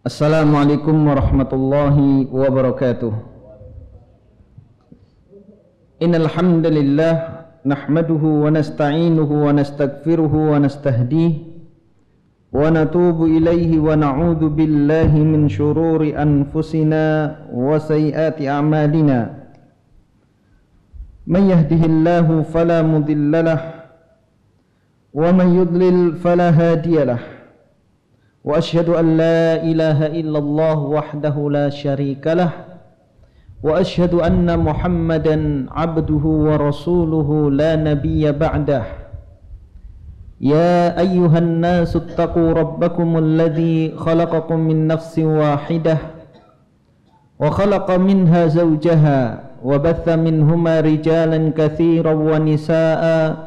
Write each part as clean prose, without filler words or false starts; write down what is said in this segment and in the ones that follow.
Assalamualaikum warahmatullahi wabarakatuh. Innal hamdalillah nahmaduhu wa nasta'inuhu wa nastaghfiruhu wa nastahdihi wa natubu ilaihi wa na'udzu billahi min syururi anfusina wa sayyiati a'malina. Man yahdihillahu fala mudhillalah wa man yudlil fala hadiyalah. Wa asyhadu an la ilaha illallah wahdahu la syarika lah wa asyhadu anna Muhammadan abduhu wa rasuluhu la nabiyya ba'dah. Ya ayyuhan nasu ittaqu rabbakumul ladzi khalaqakum min nafsin wahidah wa khalaqa minha zawjaha wa batha minhuma rijalan katsiran wa nisaa'a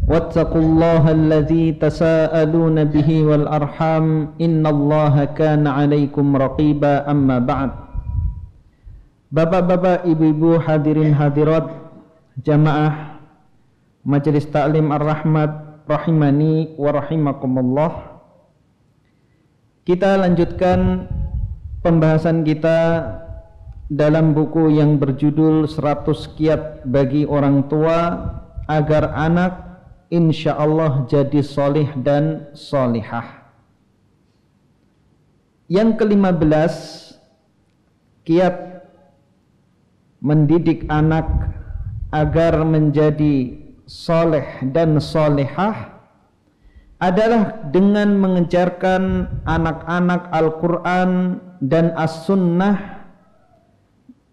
wattaqullaha alladzi tasaaluna bihi wal arham innallaha kana 'alaikum raqiba. Amma ba'd. Bapak-bapak, ibu-ibu, hadirin hadirat jamaah Majelis Taklim Ar-Rahmat rahimani wa rahimakumullah. Kita lanjutkan pembahasan kita dalam buku yang berjudul 100 kiat bagi orang tua agar anak insyaallah jadi solih dan solihah. Yang ke-15, kiat mendidik anak agar menjadi soleh dan solihah adalah dengan mengejarkan anak-anak Al-Quran dan As-Sunnah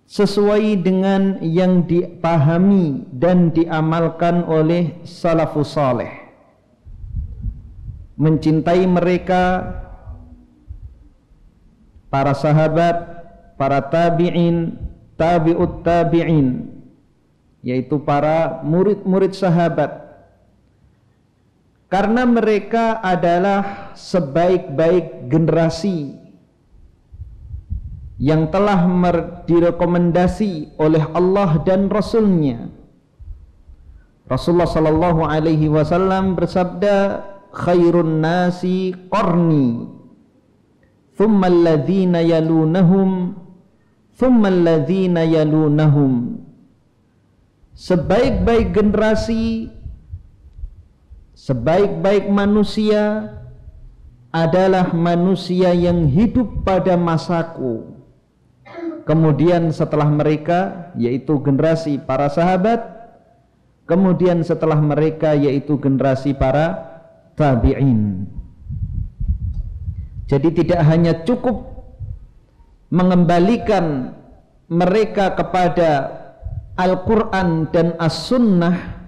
sesuai dengan yang dipahami dan diamalkan oleh salafus saleh. Mencintai mereka, para sahabat, para tabi'in, tabi'ut tabi'in, yaitu para murid-murid sahabat, karena mereka adalah sebaik-baik generasi yang telah direkomendasi oleh Allah dan Rasulnya. Rasulullah sallallahu alaihi wasallam bersabda, khairun nasi qarni thumma alladhina yalunahum thumma alladhina yalunahum. Sebaik-baik generasi, sebaik-baik manusia adalah manusia yang hidup pada masaku. Kemudian setelah mereka, yaitu generasi para sahabat. Kemudian setelah mereka, yaitu generasi para tabi'in. Jadi tidak hanya cukup mengembalikan mereka kepada Al-Quran dan As-Sunnah,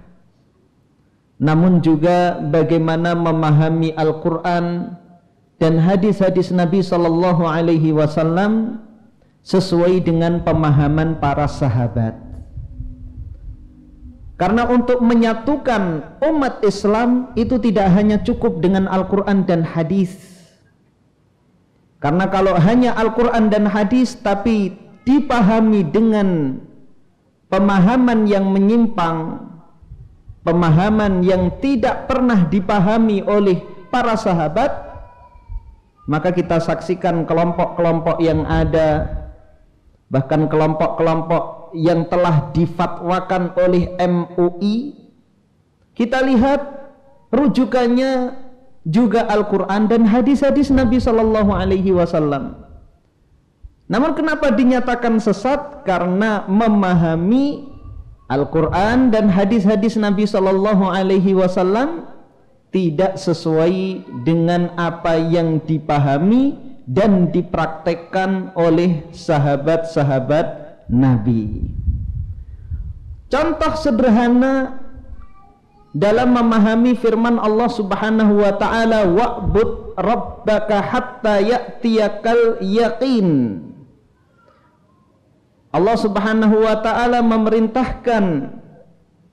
namun juga bagaimana memahami Al-Quran dan hadis-hadis Nabi sallallahu alaihi wasallam sesuai dengan pemahaman para sahabat. Karena untuk menyatukan umat Islam itu tidak hanya cukup dengan Al-Quran dan hadis. Karena kalau hanya Al-Quran dan hadis tapi dipahami dengan pemahaman yang menyimpang, pemahaman yang tidak pernah dipahami oleh para sahabat, maka kita saksikan kelompok-kelompok yang ada, bahkan kelompok-kelompok yang telah difatwakan oleh MUI, kita lihat rujukannya juga Al-Quran dan hadis-hadis Nabi sallallahu alaihi wasallam. Namun kenapa dinyatakan sesat? Karena memahami Al-Quran dan hadis-hadis Nabi sallallahu alaihi wasallam tidak sesuai dengan apa yang dipahami dan dipraktekkan oleh sahabat-sahabat Nabi. Contoh sederhana dalam memahami firman Allah Subhanahu wa taala, wa'bud rabbaka hatta ya'tiyakal yaqin. Allah Subhanahu wa taala memerintahkan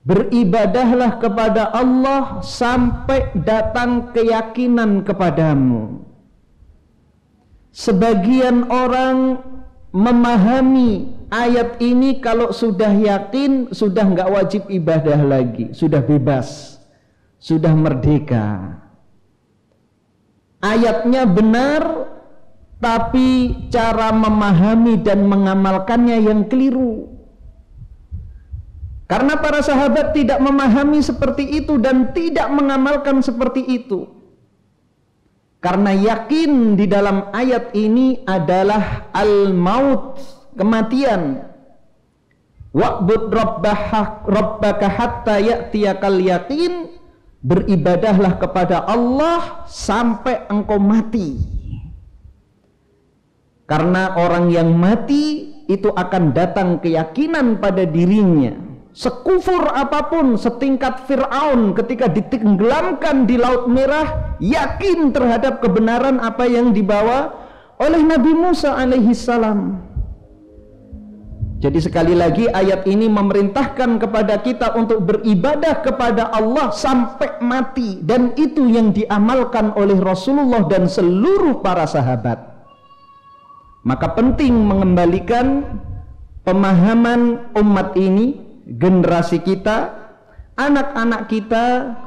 beribadahlah kepada Allah sampai datang keyakinan kepadamu. Sebagian orang memahami ayat ini kalau sudah yakin sudah nggak wajib ibadah lagi, sudah bebas, sudah merdeka. Ayatnya benar, tapi cara memahami dan mengamalkannya yang keliru. Karena para sahabat tidak memahami seperti itu dan tidak mengamalkan seperti itu. Karena yakin di dalam ayat ini adalah al-maut, kematian. Wa'bud rabbaka hatta ya'tiyakal yaqin, beribadahlah kepada Allah sampai engkau mati. Karena orang yang mati itu akan datang keyakinan pada dirinya. Sekufur apapun, setingkat Fir'aun ketika ditenggelamkan di Laut Merah, yakin terhadap kebenaran apa yang dibawa oleh Nabi Musa alaihissalam. Jadi sekali lagi ayat ini memerintahkan kepada kita untuk beribadah kepada Allah sampai mati, dan itu yang diamalkan oleh Rasulullah dan seluruh para sahabat. Maka penting mengembalikan pemahaman umat ini, generasi kita, anak-anak kita,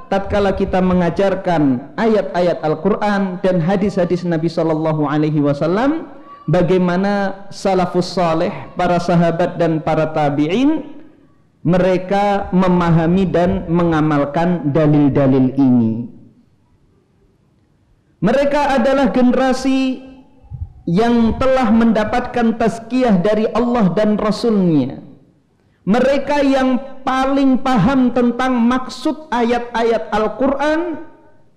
tatkala kita mengajarkan ayat-ayat Al-Quran dan hadis-hadis Nabi Sallallahu Alaihi Wasallam, bagaimana salafus saleh, para sahabat dan para tabi'in, mereka memahami dan mengamalkan dalil-dalil ini. Mereka adalah generasi yang telah mendapatkan tazkiyah dari Allah dan Rasul-Nya. Mereka yang paling paham tentang maksud ayat-ayat Al-Quran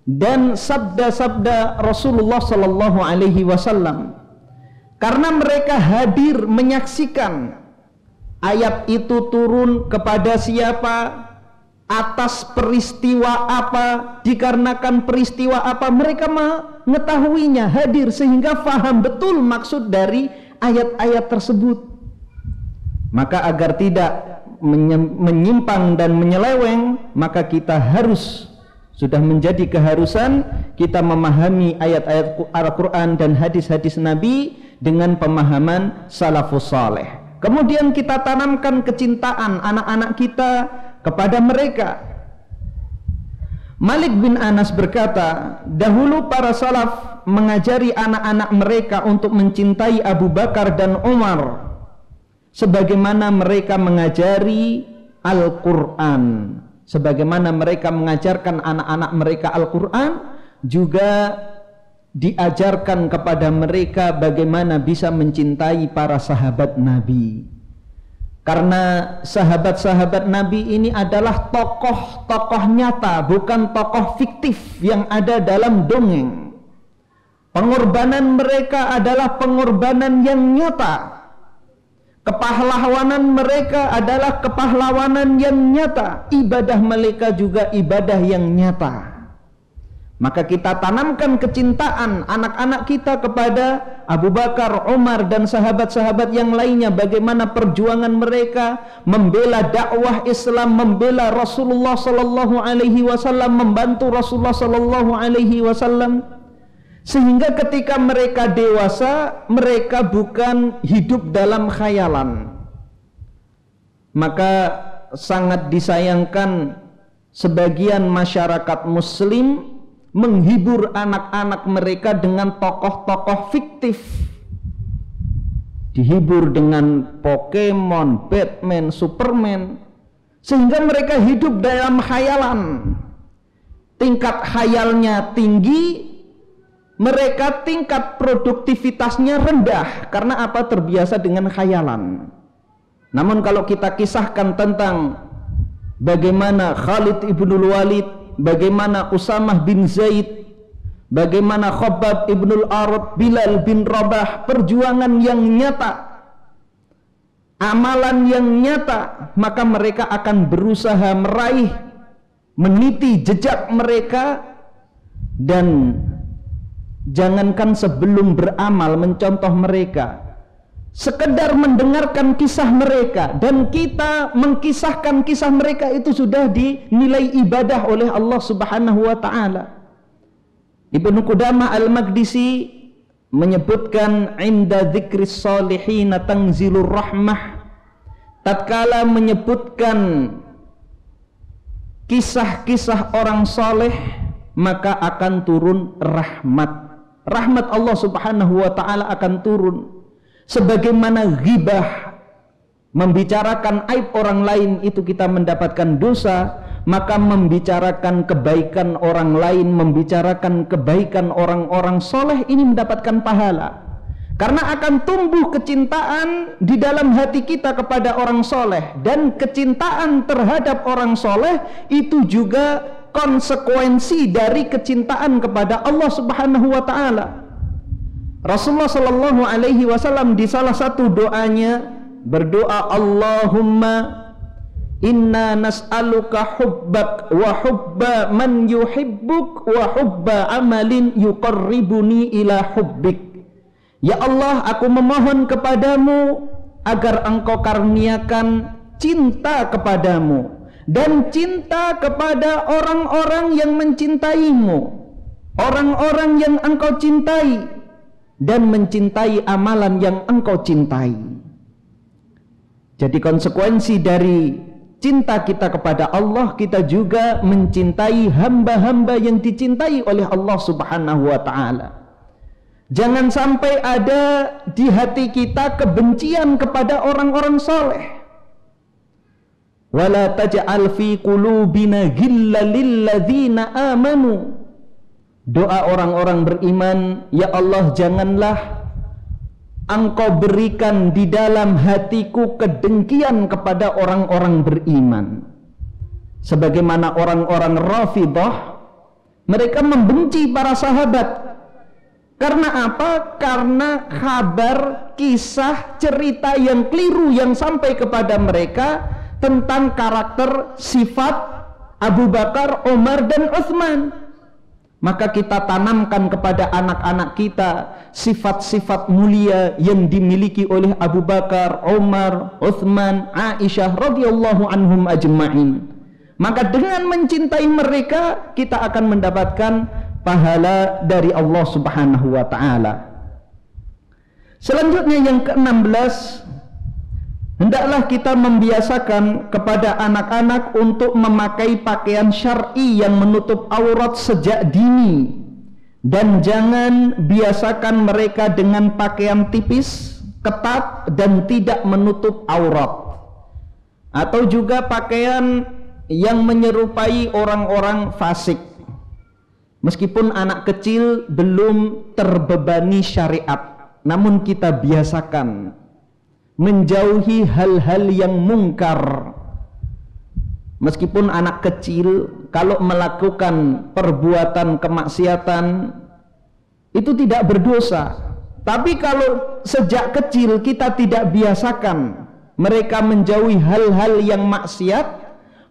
dan sabda-sabda Rasulullah Sallallahu Alaihi Wasallam. Karena mereka hadir menyaksikan ayat itu turun kepada siapa, atas peristiwa apa, dikarenakan peristiwa apa, mereka mengetahuinya, hadir, sehingga faham betul maksud dari ayat-ayat tersebut. Maka agar tidak menyimpang dan menyeleweng, maka kita harus, sudah menjadi keharusan kita memahami ayat-ayat Al-Quran dan hadis-hadis Nabi dengan pemahaman salafus saleh. Kemudian kita tanamkan kecintaan anak-anak kita kepada mereka. Malik bin Anas berkata, dahulu para salaf mengajari anak-anak mereka untuk mencintai Abu Bakar dan Umar sebagaimana mereka mengajari Al-Quran. Sebagaimana mereka mengajarkan anak-anak mereka Al-Quran, juga diajarkan kepada mereka bagaimana bisa mencintai para sahabat Nabi. Karena sahabat-sahabat Nabi ini adalah tokoh-tokoh nyata, bukan tokoh fiktif yang ada dalam dongeng. Pengorbanan mereka adalah pengorbanan yang nyata. Kepahlawanan mereka adalah kepahlawanan yang nyata. Ibadah mereka juga ibadah yang nyata. Maka kita tanamkan kecintaan anak-anak kita kepada Abu Bakar, Umar dan sahabat-sahabat yang lainnya. Bagaimana perjuangan mereka membela dakwah Islam, membela Rasulullah Sallallahu Alaihi Wasallam, membantu Rasulullah Sallallahu Alaihi Wasallam. Sehingga ketika mereka dewasa, mereka bukan hidup dalam khayalan. Maka sangat disayangkan sebagian masyarakat muslim menghibur anak-anak mereka dengan tokoh-tokoh fiktif. Dihibur dengan Pokemon, Batman, Superman, sehingga mereka hidup dalam khayalan. Tingkat khayalnya tinggi, mereka tingkat produktivitasnya rendah. Karena apa? Terbiasa dengan khayalan. Namun kalau kita kisahkan tentang bagaimana Khalid ibnul Walid, bagaimana Usamah bin Zaid, bagaimana Khabbab ibnul Arad, Bilal bin Rabah, perjuangan yang nyata, amalan yang nyata, maka mereka akan berusaha meraih, meniti jejak mereka. Dan jangankan sebelum beramal mencontoh mereka, sekedar mendengarkan kisah mereka dan kita mengkisahkan kisah mereka itu sudah dinilai ibadah oleh Allah Subhanahu wa taala. Ibnu Qudamah Al-Maqdisi menyebutkan inda dzikris shalihin tanzilur rahmah. Tatkala menyebutkan kisah-kisah orang soleh, maka akan turun rahmat. rahmat Allah Subhanahu wa taala akan turun. Sebagaimana ghibah, membicarakan aib orang lain itu kita mendapatkan dosa, maka membicarakan kebaikan orang lain, membicarakan kebaikan orang-orang soleh ini mendapatkan pahala. Karena akan tumbuh kecintaan di dalam hati kita kepada orang soleh, dan kecintaan terhadap orang soleh itu juga konsekuensi dari kecintaan kepada Allah Subhanahu wa taala. Rasulullah sallallahu alaihi wasallam di salah satu doanya berdoa, Allahumma inna nas'aluka hubbak wa hubba man yuhibbuk wa hubba amalin yuqarribuni ila hubbik. Ya Allah, aku memohon kepadamu agar engkau karuniakan cinta kepadamu dan cinta kepada orang-orang yang mencintaimu, orang-orang yang engkau cintai, dan mencintai amalan yang engkau cintai. Jadi konsekuensi dari cinta kita kepada Allah, kita juga mencintai hamba-hamba yang dicintai oleh Allah Subhanahu wa ta'ala. Jangan sampai ada di hati kita kebencian kepada orang-orang soleh. Wala taj'al fi qulubina ghillan lil ladzina amanu. Doa orang-orang beriman, ya Allah, janganlah engkau berikan di dalam hatiku kedengkian kepada orang-orang beriman. Sebagaimana orang-orang Rafidah, mereka membenci para sahabat. Karena apa? Karena kabar, kisah, cerita yang keliru yang sampai kepada mereka tentang karakter, sifat Abu Bakar, Umar, dan Utsman. Maka kita tanamkan kepada anak-anak kita sifat-sifat mulia yang dimiliki oleh Abu Bakar, Umar, Utsman, Aisyah radhiyallahu anhum ajma'in. Maka dengan mencintai mereka, kita akan mendapatkan pahala dari Allah Subhanahu wa ta'ala. Selanjutnya yang ke-16, hendaklah kita membiasakan kepada anak-anak untuk memakai pakaian syar'i yang menutup aurat sejak dini, dan jangan biasakan mereka dengan pakaian tipis, ketat, dan tidak menutup aurat, atau juga pakaian yang menyerupai orang-orang fasik. Meskipun anak kecil belum terbebani syariat, namun kita biasakan menjauhi hal-hal yang mungkar. Meskipun anak kecil kalau melakukan perbuatan kemaksiatan itu tidak berdosa, tapi kalau sejak kecil kita tidak biasakan mereka menjauhi hal-hal yang maksiat,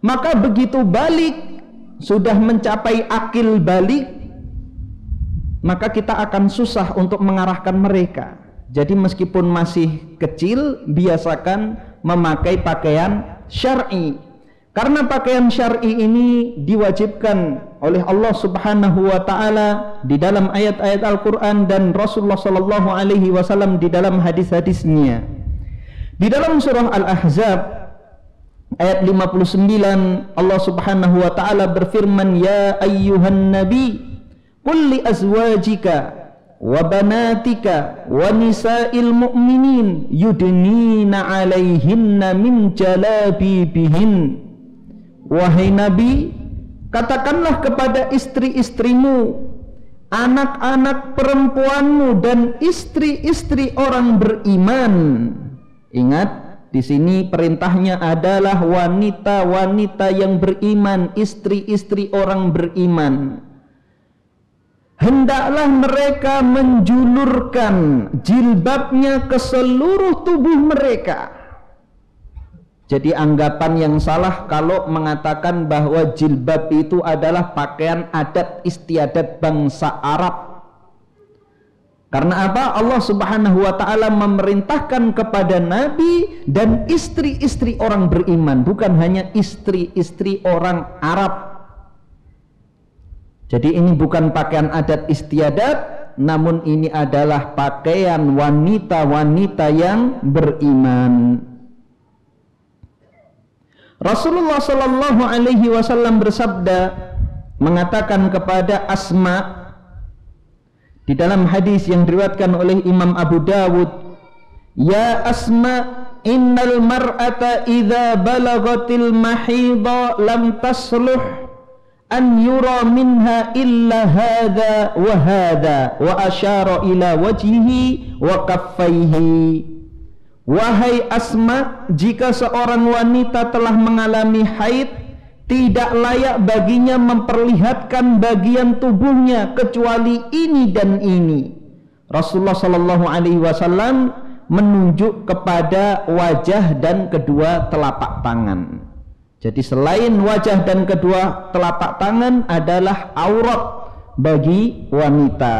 maka begitu balik, sudah mencapai akil balik, maka kita akan susah untuk mengarahkan mereka. Jadi meskipun masih kecil, biasakan memakai pakaian syar'i. Karena pakaian syar'i ini diwajibkan oleh Allah Subhanahu wa ta'ala di dalam ayat-ayat Al-Quran dan Rasulullah sallallahu alaihi wasallam di dalam hadis-hadisnya. Di dalam surah Al-Ahzab ayat 59, Allah Subhanahu wa ta'ala berfirman, ya ayyuhan nabi qul li azwajika wa banatika wa nisa'il mu'minin yudnina 'alaihinna min jalabibihin. Wahai nabi, katakanlah kepada istri-istrimu, anak-anak perempuanmu, dan istri-istri orang beriman. Ingat, di sini perintahnya adalah wanita-wanita yang beriman, istri-istri orang beriman. Hendaklah mereka menjulurkan jilbabnya ke seluruh tubuh mereka. Jadi anggapan yang salah kalau mengatakan bahwa jilbab itu adalah pakaian adat istiadat bangsa Arab. Karena apa? Allah Subhanahu wa ta'ala memerintahkan kepada Nabi dan istri-istri orang beriman, bukan hanya istri-istri orang Arab. Jadi ini bukan pakaian adat istiadat, namun ini adalah pakaian wanita-wanita yang beriman. Rasulullah sallallahu alaihi wasallam bersabda, mengatakan kepada Asma Di dalam hadis yang diriwayatkan oleh Imam Abu Dawud, ya Asma, innal mar'ata idza balagatil mahidha lam tasluh an yura minha illa hadha wa hadha, wa asyara ila wajhihi wa kaffaihi. Wahai Asma, jika seorang wanita telah mengalami haid, tidak layak baginya memperlihatkan bagian tubuhnya kecuali ini dan ini. Rasulullah sallallahu alaihi wasallam menunjuk kepada wajah dan kedua telapak tangan. Jadi selain wajah dan kedua telapak tangan adalah aurat bagi wanita.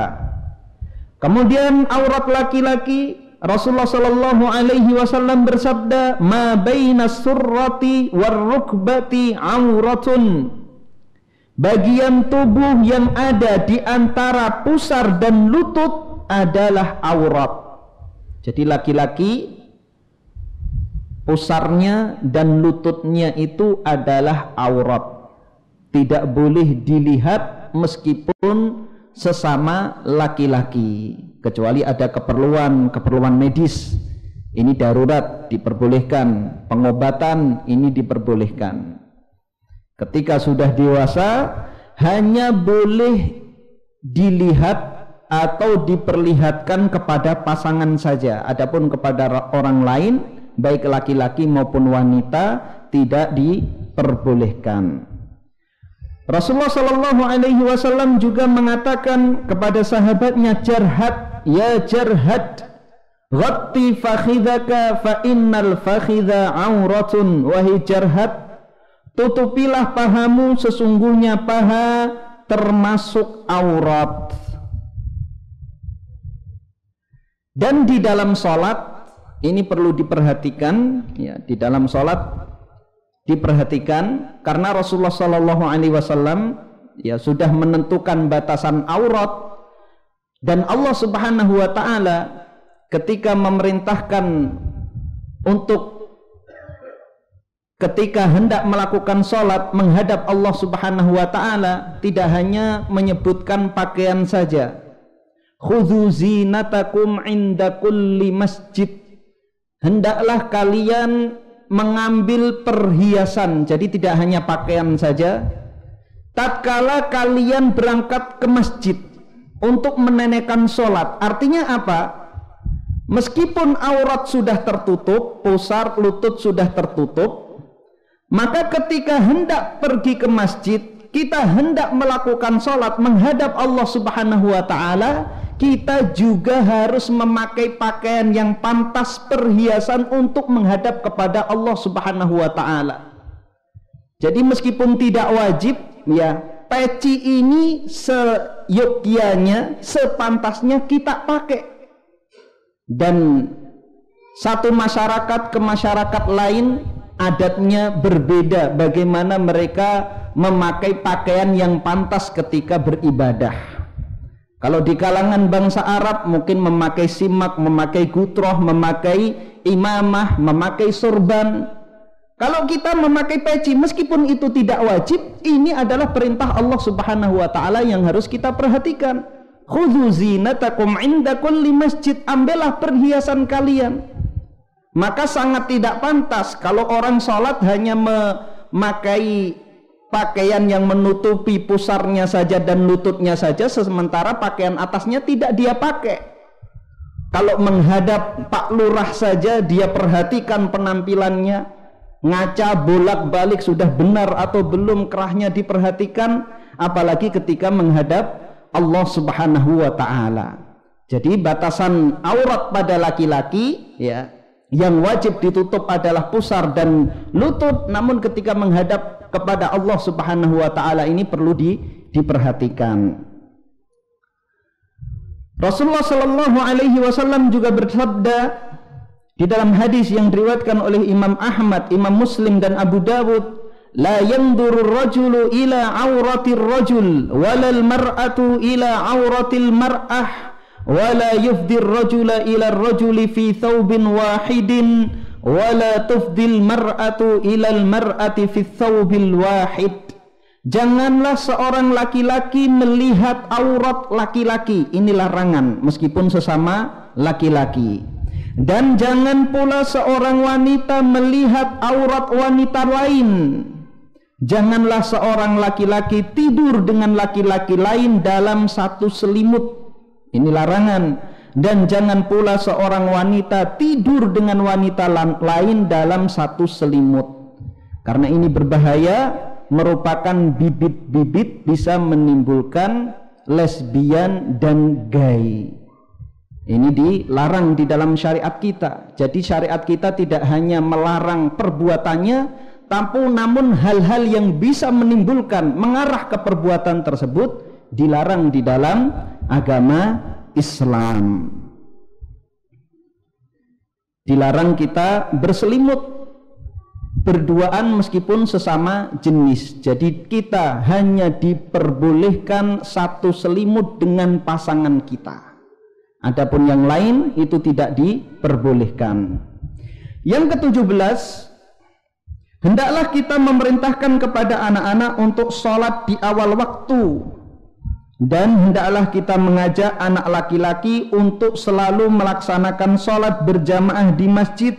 Kemudian aurat laki-laki, Rasulullah sallallahu alaihi wasallam bersabda, ma bainas surrati warrukbati auratun. Bagian tubuh yang ada di antara pusar dan lutut adalah aurat. Jadi laki-laki pusarnya dan lututnya itu adalah aurat, tidak boleh dilihat meskipun sesama laki-laki, kecuali ada keperluan medis, ini darurat diperbolehkan, pengobatan ini diperbolehkan. Ketika sudah dewasa hanya boleh dilihat atau diperlihatkan kepada pasangan saja. Adapun kepada orang lain, baik laki-laki maupun wanita, tidak diperbolehkan. Rasulullah sallallahu alaihi wasallam juga mengatakan kepada sahabatnya, Jarhad, ya Jarhad, ghatti fakhidhaka fa innal fakhidha auratun. Wahai Jarhad, tutupilah pahamu, sesungguhnya paha termasuk aurat. Dan di dalam sholat ini perlu diperhatikan, ya, di dalam sholat diperhatikan, karena Rasulullah Shallallahu Alaihi Wasallam ya sudah menentukan batasan aurat, dan Allah Subhanahu Wa Taala ketika memerintahkan untuk ketika hendak melakukan sholat menghadap Allah Subhanahu Wa Taala, tidak hanya menyebutkan pakaian saja. Khudhu zinatakum inda kulli masjid. Hendaklah kalian mengambil perhiasan. Jadi tidak hanya pakaian saja. Tatkala kalian berangkat ke masjid untuk menunaikan sholat. Artinya apa? Meskipun aurat sudah tertutup, pusar, lutut sudah tertutup, maka ketika hendak pergi ke masjid, kita hendak melakukan sholat menghadap Allah Subhanahu Wa Taala, kita juga harus memakai pakaian yang pantas, perhiasan untuk menghadap kepada Allah Subhanahu Wa Taala. Jadi meskipun tidak wajib, ya, peci ini seyogyanya, sepantasnya kita pakai. Dan satu masyarakat ke masyarakat lain adatnya berbeda bagaimana mereka memakai pakaian yang pantas ketika beribadah. Kalau di kalangan bangsa Arab mungkin memakai simak, memakai gutroh, memakai imamah, memakai sorban. Kalau kita memakai peci, meskipun itu tidak wajib, ini adalah perintah Allah Subhanahu Wa Taala yang harus kita perhatikan. Khudhu zinatakum inda kulli masjid. Ambillah perhiasan kalian. Maka sangat tidak pantas kalau orang sholat hanya memakai pakaian yang menutupi pusarnya saja dan lututnya saja, sementara pakaian atasnya tidak dia pakai. Kalau menghadap Pak Lurah saja dia perhatikan penampilannya, ngaca bolak-balik sudah benar atau belum kerahnya diperhatikan, apalagi ketika menghadap Allah Subhanahu Wa Taala. Jadi batasan aurat pada laki-laki, ya, yang wajib ditutup adalah pusar dan lutut, namun ketika menghadap kepada Allah Subhanahu Wa Taala ini perlu diperhatikan. Rasulullah Sallallahu Alaihi Wasallam juga bersabda di dalam hadis yang diriwayatkan oleh Imam Ahmad, Imam Muslim dan Abu Dawud, la yanzuru rajulu ila auratir rajul walal mar'atu ila auratil mar'ah wala yufdir rajula ila rajuli fi thawbin wahidin wala tufdil mar'atu ilal mar'ati fi thawbil wahid. Janganlah seorang laki-laki melihat aurat laki-laki. Ini larangan meskipun sesama laki-laki. Dan jangan pula seorang wanita melihat aurat wanita lain. Janganlah seorang laki-laki tidur dengan laki-laki lain dalam satu selimut. Ini larangan. Dan jangan pula seorang wanita tidur dengan wanita lain dalam satu selimut. Karena ini berbahaya, merupakan bibit-bibit bisa menimbulkan lesbian dan gay. Ini dilarang di dalam syariat kita. Jadi syariat kita tidak hanya melarang perbuatannya, namun hal-hal yang bisa menimbulkan, mengarah ke perbuatan tersebut dilarang di dalam agama Islam. Dilarang kita berselimut, berduaan meskipun sesama jenis. Jadi kita hanya diperbolehkan satu selimut dengan pasangan kita. Adapun yang lain itu tidak diperbolehkan. Yang ke-17, hendaklah kita memerintahkan kepada anak-anak untuk sholat di awal waktu. Dan hendaklah kita mengajak anak laki-laki untuk selalu melaksanakan sholat berjamaah di masjid.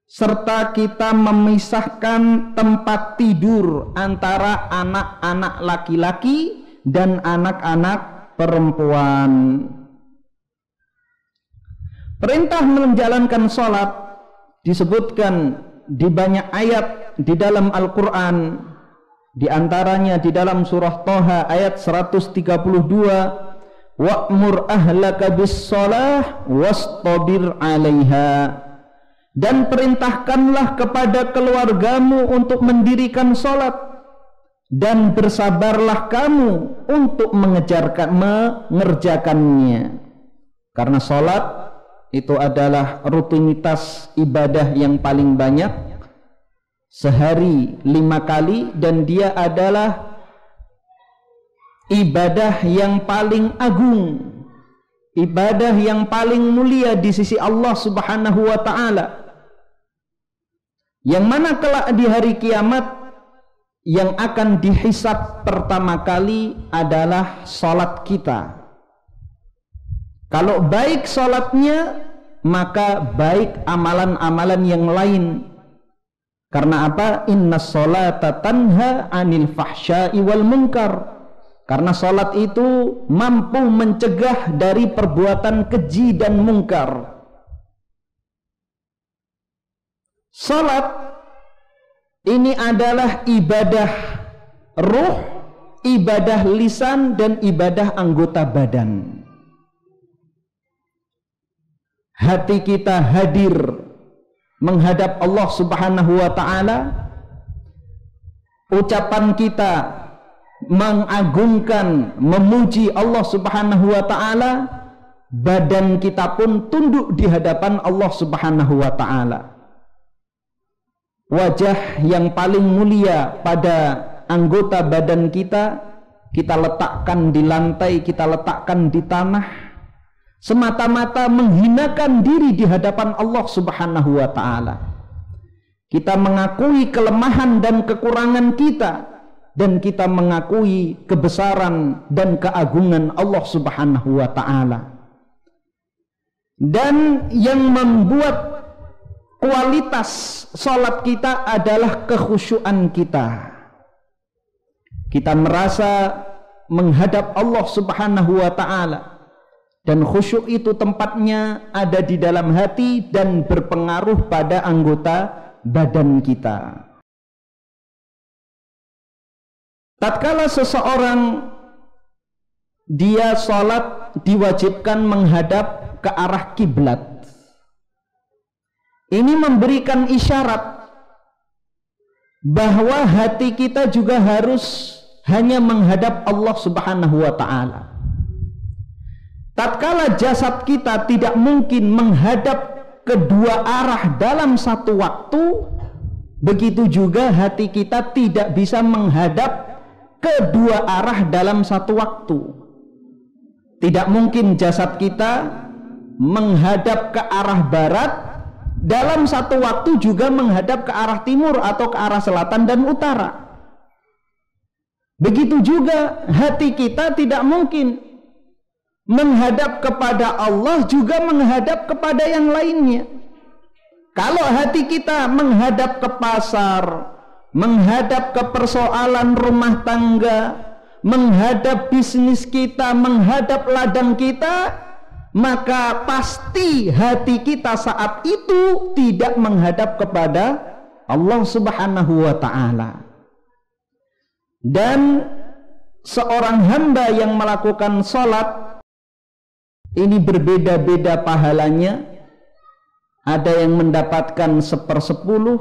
Serta kita memisahkan tempat tidur antara anak-anak laki-laki dan anak-anak perempuan. Perintah menjalankan sholat disebutkan di banyak ayat di dalam Al-Quran. Di antaranya di dalam surah Toha ayat 132, wa'mur ahlaka bis-shalah wastabir 'alaiha. Dan perintahkanlah kepada keluargamu untuk mendirikan sholat, dan bersabarlah kamu untuk mengerjakannya. Karena sholat itu adalah rutinitas ibadah yang paling banyak, sehari 5 kali, dan dia adalah ibadah yang paling agung, ibadah yang paling mulia di sisi Allah Subhanahu wa ta'ala, yang mana kelak di hari kiamat yang akan dihisab pertama kali adalah sholat kita. Kalau baik sholatnya, maka baik amalan-amalan yang lain. Karena apa? Inna sholata tanha anil fahsya'i wal munkar. Karena sholat itu mampu mencegah dari perbuatan keji dan mungkar. Sholat ini adalah ibadah ruh, ibadah lisan, dan ibadah anggota badan. Hati kita hadir menghadap Allah Subhanahu wa ta'ala, ucapan kita mengagungkan, memuji Allah Subhanahu wa ta'ala, badan kita pun tunduk di hadapan Allah Subhanahu wa ta'ala. Wajah yang paling mulia pada anggota badan kita, kita letakkan di lantai, kita letakkan di tanah, semata-mata menghinakan diri di hadapan Allah Subhanahu wa ta'ala. Kita mengakui kelemahan dan kekurangan kita, dan kita mengakui kebesaran dan keagungan Allah Subhanahu wa ta'ala. Dan yang membuat kualitas sholat kita adalah kekhusyuan kita. Kita merasa menghadap Allah Subhanahu wa ta'ala, dan khusyuk itu tempatnya ada di dalam hati dan berpengaruh pada anggota badan kita. Tatkala seseorang dia sholat diwajibkan menghadap ke arah kiblat. Ini memberikan isyarat bahwa hati kita juga harus hanya menghadap Allah Subhanahu wa ta'ala. Tatkala jasad kita tidak mungkin menghadap kedua arah dalam satu waktu, begitu juga hati kita tidak bisa menghadap kedua arah dalam satu waktu. Tidak mungkin jasad kita menghadap ke arah barat, dalam satu waktu juga menghadap ke arah timur atau ke arah selatan dan utara. Begitu juga hati kita tidak mungkin menghadap kepada Allah juga menghadap kepada yang lainnya. Kalau hati kita menghadap ke pasar, menghadap ke persoalan rumah tangga, menghadap bisnis kita, menghadap ladang kita, maka pasti hati kita saat itu tidak menghadap kepada Allah Subhanahu wa ta'ala. Dan seorang hamba yang melakukan sholat ini berbeda-beda pahalanya. Ada yang mendapatkan 1/10,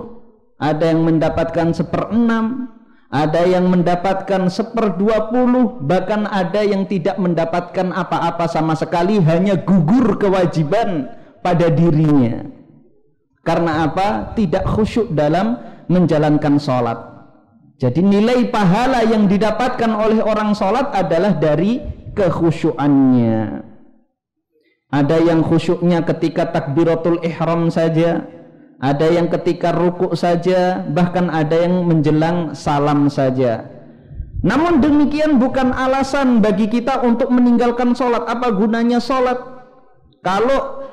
ada yang mendapatkan 1/6, ada yang mendapatkan 1/20, bahkan ada yang tidak mendapatkan apa-apa sama sekali, hanya gugur kewajiban pada dirinya. Karena apa? Tidak khusyuk dalam menjalankan sholat. Jadi nilai pahala yang didapatkan oleh orang sholat adalah dari kekhusyuannya. Ada yang khusyuknya ketika takbiratul ihram saja, ada yang ketika rukuk saja, bahkan ada yang menjelang salam saja. Namun demikian bukan alasan bagi kita untuk meninggalkan sholat. Apa gunanya sholat? Kalau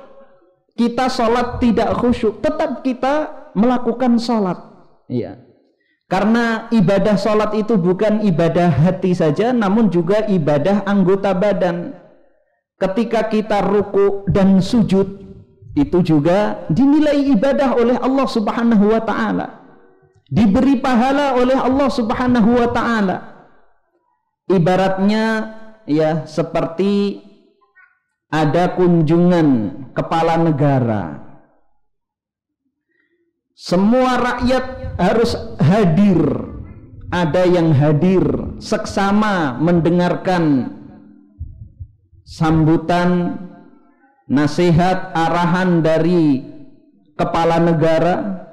kita sholat tidak khusyuk, tetap kita melakukan sholat. Iya. Karena ibadah sholat itu bukan ibadah hati saja, namun juga ibadah anggota badan. Ketika kita ruku dan sujud, itu juga dinilai ibadah oleh Allah Subhanahu wa ta'ala, diberi pahala oleh Allah Subhanahu wa ta'ala. Ibaratnya ya seperti ada kunjungan kepala negara. Semua rakyat harus hadir. Ada yang hadir seksama mendengarkan sambutan, nasihat, arahan dari kepala negara.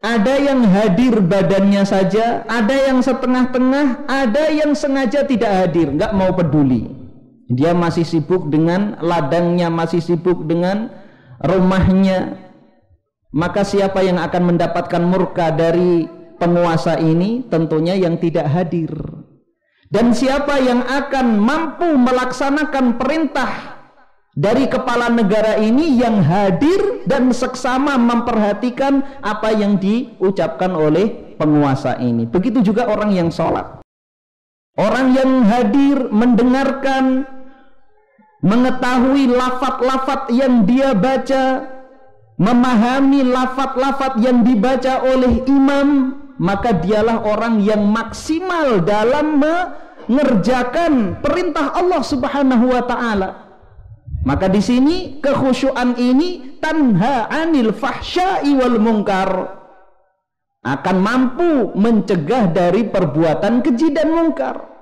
Ada yang hadir badannya saja, ada yang setengah-tengah, ada yang sengaja tidak hadir, nggak mau peduli. Dia masih sibuk dengan ladangnya, masih sibuk dengan rumahnya. Maka siapa yang akan mendapatkan murka dari penguasa ini? Tentunya yang tidak hadir. Dan siapa yang akan mampu melaksanakan perintah dari kepala negara ini? Yang hadir dan seksama memperhatikan apa yang diucapkan oleh penguasa ini. Begitu juga orang yang sholat. Orang yang hadir mendengarkan, mengetahui lafaz-lafaz yang dia baca, memahami lafaz-lafaz yang dibaca oleh imam, maka dialah orang yang maksimal dalam mengerjakan perintah Allah Subhanahu wa ta'ala. Maka di sini kekhusyuan ini tanha anil fahsya'i wal munkar, akan mampu mencegah dari perbuatan keji dan mungkar.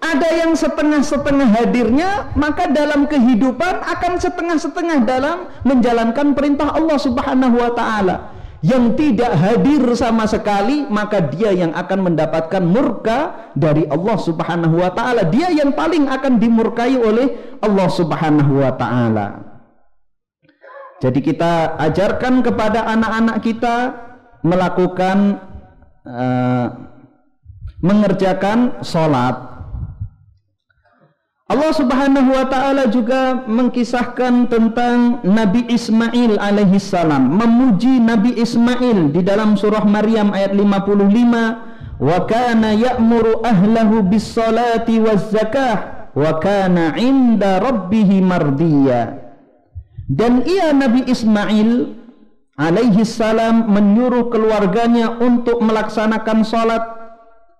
Ada yang setengah-setengah hadirnya, maka dalam kehidupan akan setengah-setengah dalam menjalankan perintah Allah Subhanahu wa ta'ala. Yang tidak hadir sama sekali, maka dia yang akan mendapatkan murka dari Allah Subhanahu wa ta'ala. Dia yang paling akan dimurkai oleh Allah Subhanahu wa ta'ala. Jadi kita ajarkan kepada anak-anak kita melakukan mengerjakan sholat. Allah Subhanahu wa ta'ala juga mengkisahkan tentang Nabi Ismail alaihi salam, memuji Nabi Ismail di dalam surah Maryam ayat 55, wa kana ya'muru ahlahu bis salati waz zakah wa kana 'inda rabbih mardiyya. Dan ia Nabi Ismail alaihi salam menyuruh keluarganya untuk melaksanakan salat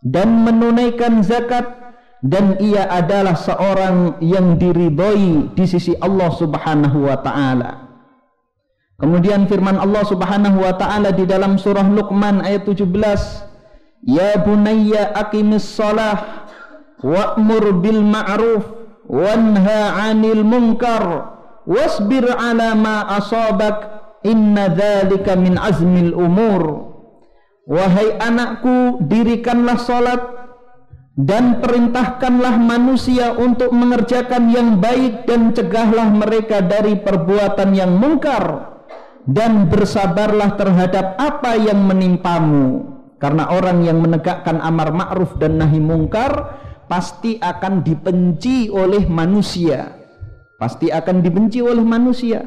dan menunaikan zakat, dan ia adalah seorang yang diridhoi di sisi Allah Subhanahu wa ta'ala. Kemudian firman Allah Subhanahu wa ta'ala di dalam surah Luqman ayat 17, ya bunayya aqimis shalah wa'mur bil ma'ruf wanha 'anil munkar wasbir 'ala ma asabak inna dzalika min azmil umur. Wahai anakku, dirikanlah salat dan perintahkanlah manusia untuk mengerjakan yang baik, dan cegahlah mereka dari perbuatan yang mungkar, dan bersabarlah terhadap apa yang menimpamu, Karena orang yang menegakkan amar ma'ruf dan nahi mungkar pasti akan dibenci oleh manusia. Pasti akan dibenci oleh manusia.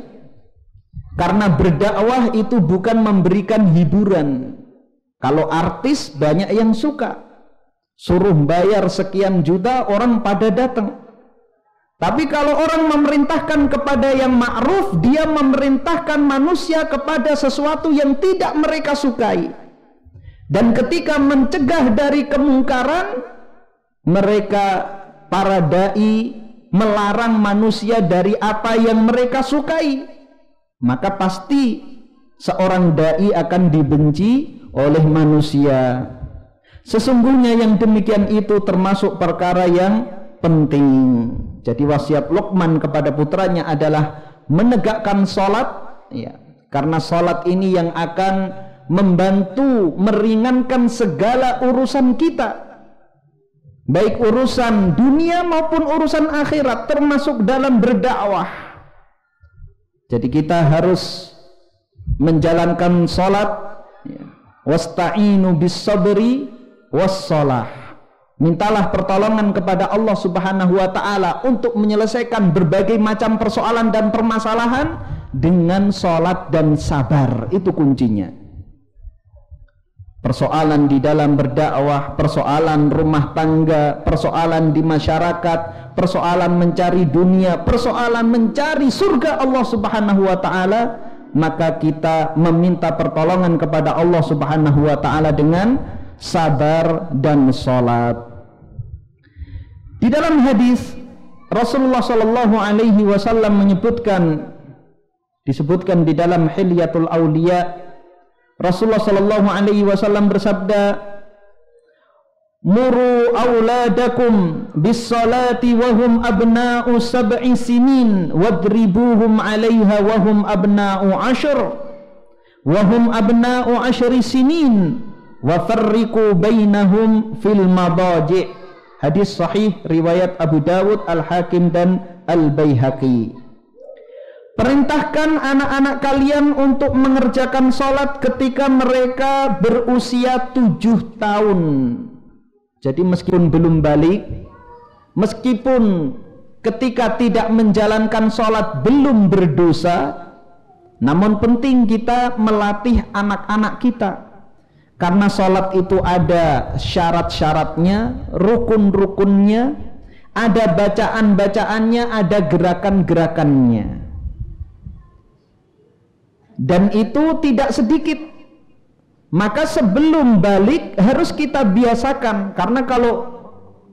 Karena berdakwah itu bukan memberikan hiburan. Kalau artis banyak yang suka. Suruh bayar sekian juta orang pada datang. Tapi kalau orang memerintahkan kepada yang ma'ruf, dia memerintahkan manusia kepada sesuatu yang tidak mereka sukai. Dan ketika mencegah dari kemungkaran, mereka para dai melarang manusia dari apa yang mereka sukai. Maka pasti seorang dai akan dibenci oleh manusia. Sesungguhnya yang demikian itu termasuk perkara yang penting. Jadi wasiat Luqman kepada putranya adalah menegakkan sholat, ya, karena sholat ini yang akan membantu meringankan segala urusan kita, baik urusan dunia maupun urusan akhirat, termasuk dalam berdakwah. Jadi kita harus menjalankan sholat, ya. Wasta'inu bis sabri was sholah. Mintalah pertolongan kepada Allah Subhanahu wa ta'ala untuk menyelesaikan berbagai macam persoalan dan permasalahan dengan sholat dan sabar. Itu kuncinya. Persoalan di dalam berdakwah, persoalan rumah tangga, persoalan di masyarakat, persoalan mencari dunia, persoalan mencari surga Allah Subhanahu wa ta'ala, maka kita meminta pertolongan kepada Allah Subhanahu wa ta'ala dengan sabar dan sholat. Di dalam hadis Rasulullah Shallallahu Alaihi Wasallam disebutkan di dalam Hilyatul Auliya, Rasulullah Shallallahu Alaihi Wasallam bersabda, muru auladakum bis salati wahum abna'u sab'i sinin wadribuhum 'alaiha wahum abna'u 'ashr wahum abna'u 'ashri sinin wa farriqu bainahum fil madaji'. Hadis sahih riwayat Abu Dawud, Al-Hakim dan Al-Baihaqi. Perintahkan anak-anak kalian untuk mengerjakan sholat ketika mereka berusia 7 tahun. Jadi meskipun belum balik, meskipun ketika tidak menjalankan sholat belum berdosa, namun penting kita melatih anak-anak kita. Karena sholat itu ada syarat-syaratnya, rukun-rukunnya, ada bacaan-bacaannya, ada gerakan-gerakannya. Dan itu tidak sedikit. Maka sebelum balik harus kita biasakan. Karena kalau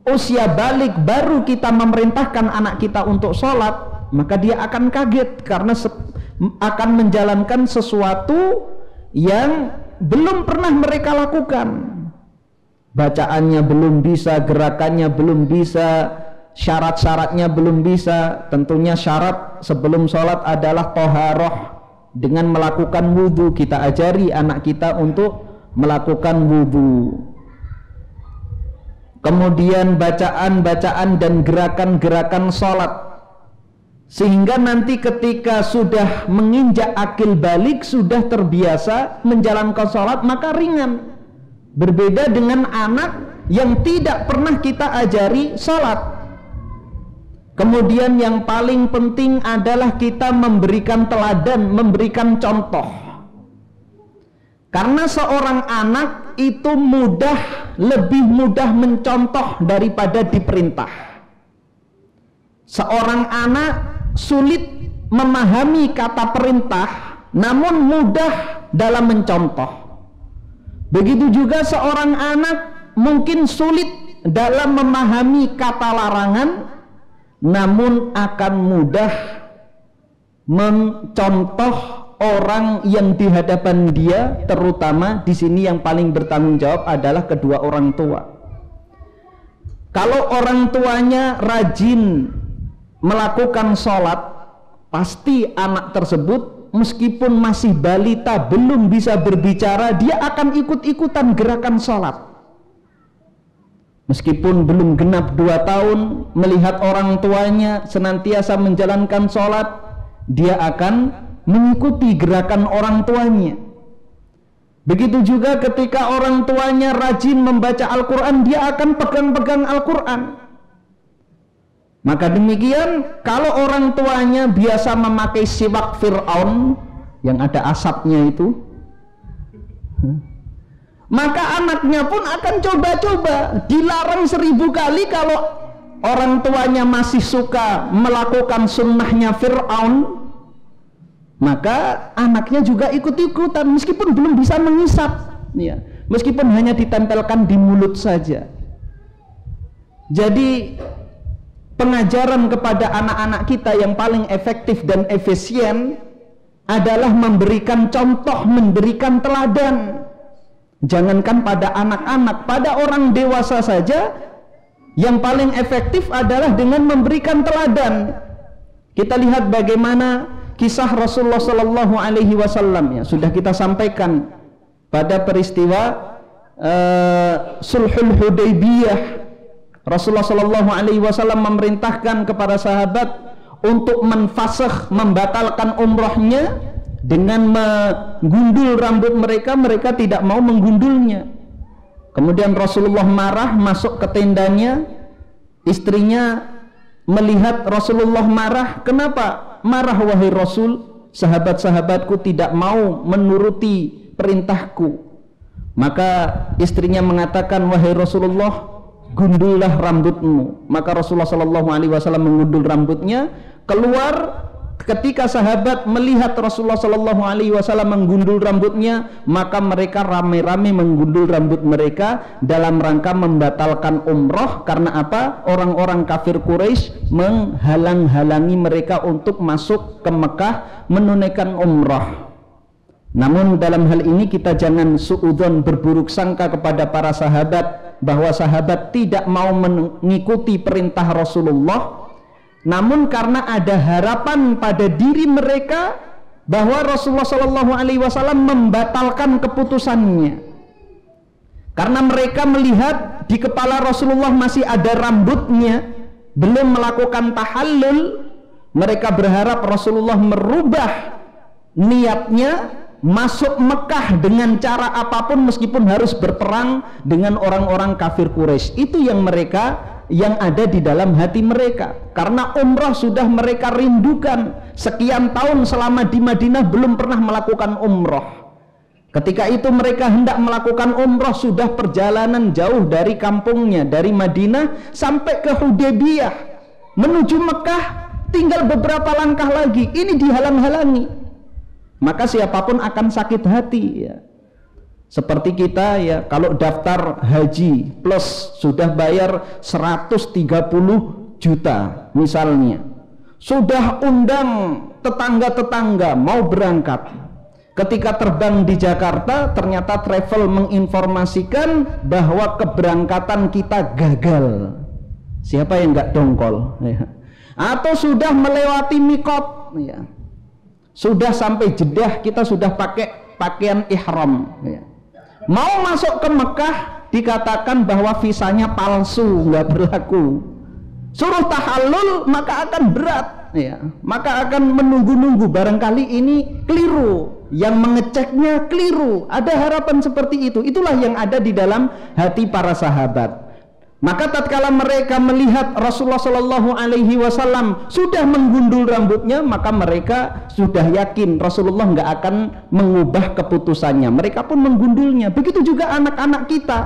usia balik baru kita memerintahkan anak kita untuk sholat, maka dia akan kaget karena akan menjalankan sesuatu yang belum pernah mereka lakukan. Bacaannya belum bisa, gerakannya belum bisa, syarat-syaratnya belum bisa. Tentunya syarat sebelum sholat adalah toharoh, dengan melakukan wudhu. Kita ajari anak kita untuk melakukan wudhu. Kemudian bacaan-bacaan dan gerakan-gerakan sholat, sehingga nanti ketika sudah menginjak akil balik, sudah terbiasa menjalankan sholat, maka ringan. Berbeda dengan anak yang tidak pernah kita ajari sholat. Kemudian yang paling penting adalah kita memberikan teladan, memberikan contoh. Karena seorang anak itu lebih mudah mencontoh daripada diperintah. Seorang anak sulit memahami kata perintah, namun mudah dalam mencontoh. Begitu juga seorang anak mungkin sulit dalam memahami kata larangan, namun akan mudah mencontoh orang yang di hadapan dia. Terutama di sini yang paling bertanggung jawab adalah kedua orang tua. Kalau orang tuanya rajin melakukan sholat, pasti anak tersebut meskipun masih balita, belum bisa berbicara, dia akan ikut-ikutan gerakan sholat. Meskipun belum genap 2 tahun, melihat orang tuanya senantiasa menjalankan sholat, dia akan mengikuti gerakan orang tuanya. Begitu juga ketika orang tuanya rajin membaca Al-Quran, dia akan pegang-pegang Al-Quran. Maka demikian, kalau orang tuanya biasa memakai siwak Fir'aun yang ada asapnya itu, maka anaknya pun akan coba-coba. Dilarang 1000 kali kalau orang tuanya masih suka melakukan sunnahnya Fir'aun, maka anaknya juga ikut-ikutan meskipun belum bisa mengisap, ya, meskipun hanya ditempelkan di mulut saja. Jadi pengajaran kepada anak-anak kita yang paling efektif dan efisien adalah memberikan contoh, memberikan teladan. Jangankan pada anak-anak, pada orang dewasa saja yang paling efektif adalah dengan memberikan teladan. Kita lihat bagaimana kisah Rasulullah Sallallahu Alaihi Wasallam, ya, sudah kita sampaikan pada peristiwa Sulhul Hudaybiyah. Rasulullah Sallallahu Alaihi Wasallam memerintahkan kepada sahabat untuk menfasakh, membatalkan umrahnya dengan menggundul rambut mereka. Mereka tidak mau menggundulnya. Kemudian Rasulullah marah, masuk ke tendanya. Istrinya melihat Rasulullah marah. Kenapa marah wahai Rasul? Sahabat-sahabatku tidak mau menuruti perintahku. Maka istrinya mengatakan, wahai Rasulullah, gundullah rambutmu. Maka Rasulullah SAW menggundul rambutnya. Keluar. Ketika sahabat melihat Rasulullah SAW menggundul rambutnya, maka mereka rame-rame menggundul rambut mereka dalam rangka membatalkan umroh. Karena apa? Orang-orang kafir Quraisy menghalang-halangi mereka untuk masuk ke Mekah menunaikan umroh. Namun dalam hal ini kita jangan suudzon, berburuk sangka kepada para sahabat bahwa sahabat tidak mau mengikuti perintah Rasulullah. Namun karena ada harapan pada diri mereka bahwa Rasulullah SAW membatalkan keputusannya, karena mereka melihat di kepala Rasulullah masih ada rambutnya, belum melakukan tahallul. Mereka berharap Rasulullah merubah niatnya, masuk Mekah dengan cara apapun meskipun harus berperang dengan orang-orang kafir Quraisy. Itu yang ada di dalam hati mereka, karena umrah sudah mereka rindukan. Sekian tahun selama di Madinah belum pernah melakukan umrah. Ketika itu mereka hendak melakukan umrah, sudah perjalanan jauh dari kampungnya, dari Madinah sampai ke Hudaybiyah menuju Mekah, tinggal beberapa langkah lagi, ini dihalang-halangi. Maka siapapun akan sakit hati, ya. Seperti kita, ya, kalau daftar haji plus sudah bayar 130 juta misalnya, sudah undang tetangga-tetangga mau berangkat. Ketika terbang di Jakarta, ternyata travel menginformasikan bahwa keberangkatan kita gagal. Siapa yang nggak dongkol, ya? Atau sudah melewati mikot, ya, sudah sampai Jeddah, kita sudah pakai pakaian ihram, ya. Mau masuk ke Mekah dikatakan bahwa visanya palsu, nggak berlaku. Suruh tahallul maka akan berat, ya. Maka akan menunggu-nunggu, barangkali ini keliru, yang mengeceknya keliru. Ada harapan seperti itu. Itulah yang ada di dalam hati para sahabat. Maka tatkala mereka melihat Rasulullah SAW sudah menggundul rambutnya, maka mereka sudah yakin Rasulullah nggak akan mengubah keputusannya. Mereka pun menggundulnya. Begitu juga anak-anak kita.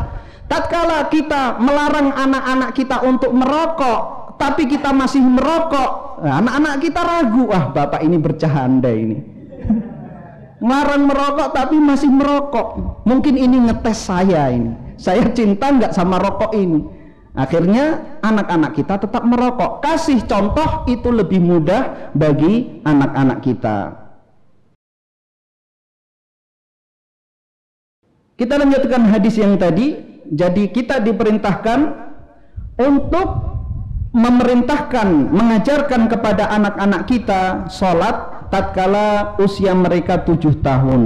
Tatkala kita melarang anak-anak kita untuk merokok, tapi kita masih merokok, anak-anak kita ragu, wah bapak ini bercanda ini. Melarang merokok tapi masih merokok. Mungkin ini ngetes saya ini. Saya cinta nggak sama rokok ini. Akhirnya anak-anak kita tetap merokok. Kasih contoh itu lebih mudah bagi anak-anak kita. Kita lanjutkan hadis yang tadi. Jadi kita diperintahkan untuk mengajarkan kepada anak-anak kita sholat tatkala usia mereka 7 tahun.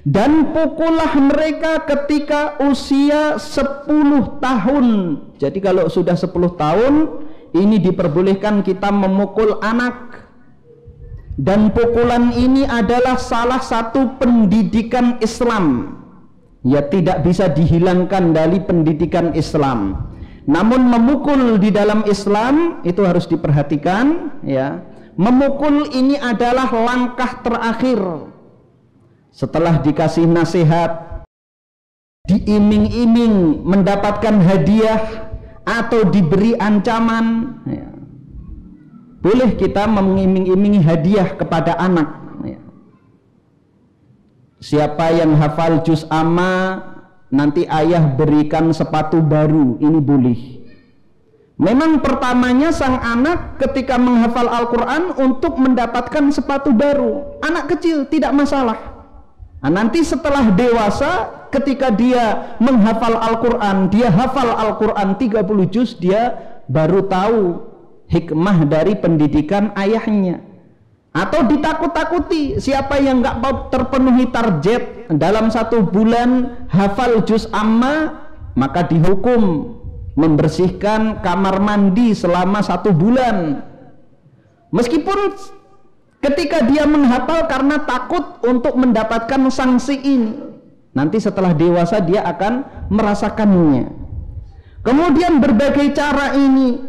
Dan pukullah mereka ketika usia 10 tahun. Jadi kalau sudah 10 tahun ini diperbolehkan kita memukul anak. Dan pukulan ini adalah salah satu pendidikan Islam. Ya, tidak bisa dihilangkan dari pendidikan Islam. Namun memukul di dalam Islam itu harus diperhatikan, ya. Memukul ini adalah langkah terakhir. Setelah dikasih nasihat, diiming-iming mendapatkan hadiah atau diberi ancaman, ya, boleh kita mengiming-imingi hadiah kepada anak, ya. Siapa yang hafal juz amma, nanti ayah berikan sepatu baru, ini boleh. Memang pertamanya sang anak ketika menghafal Al-Quran untuk mendapatkan sepatu baru. Anak kecil tidak masalah. Nah, nanti setelah dewasa, ketika dia menghafal Al-Quran, dia hafal Al-Quran 30 juz, dia baru tahu hikmah dari pendidikan ayahnya. Atau ditakut-takuti, siapa yang nggak terpenuhi target dalam 1 bulan hafal juz amma, maka dihukum membersihkan kamar mandi selama 1 bulan. Meskipun ketika dia menghafal karena takut untuk mendapatkan sanksi ini, nanti setelah dewasa dia akan merasakannya. Kemudian berbagai cara ini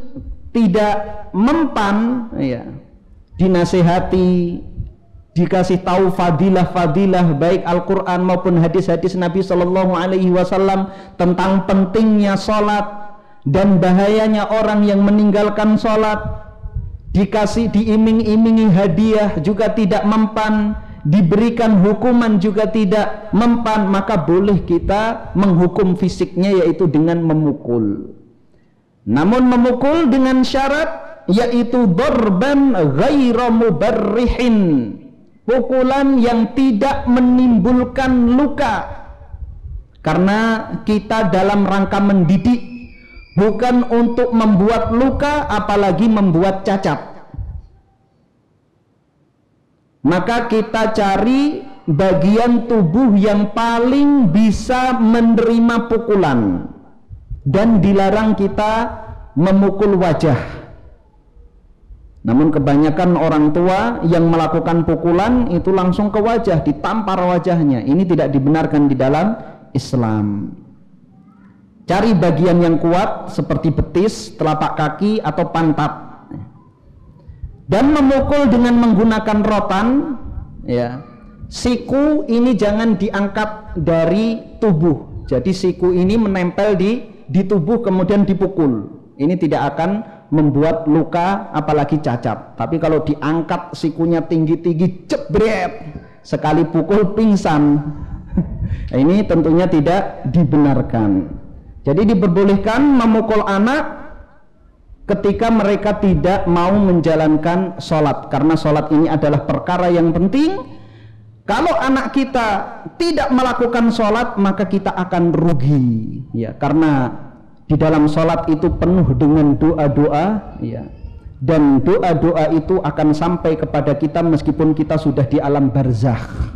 tidak mempan, ya, dinasihati, dikasih tahu fadilah-fadilah baik Al-Quran maupun hadis-hadis Nabi Shallallahu Alaihi Wasallam tentang pentingnya sholat dan bahayanya orang yang meninggalkan sholat, dikasih diiming-imingi hadiah juga tidak mempan, diberikan hukuman juga tidak mempan, maka boleh kita menghukum fisiknya, yaitu dengan memukul. Namun memukul dengan syarat, yaitu darban ghaira mubarrihin, pukulan yang tidak menimbulkan luka, karena kita dalam rangka mendidik, bukan untuk membuat luka apalagi membuat cacat. Maka kita cari bagian tubuh yang paling bisa menerima pukulan, dan dilarang kita memukul wajah. Namun kebanyakan orang tua yang melakukan pukulan itu langsung ke wajah, ditampar wajahnya. Ini tidak dibenarkan di dalam Islam. Cari bagian yang kuat seperti betis, telapak kaki atau pantat, dan memukul dengan menggunakan rotan, ya. Siku ini jangan diangkat dari tubuh. Jadi siku ini menempel di tubuh kemudian dipukul. Ini tidak akan membuat luka apalagi cacat. Tapi kalau diangkat sikunya tinggi-tinggi, jebret, sekali pukul pingsan. Ini tentunya tidak dibenarkan. Jadi diperbolehkan memukul anak ketika mereka tidak mau menjalankan sholat, karena sholat ini adalah perkara yang penting. Kalau anak kita tidak melakukan sholat, maka kita akan rugi, ya, karena di dalam sholat itu penuh dengan doa-doa, ya, dan doa-doa itu akan sampai kepada kita meskipun kita sudah di alam barzakh.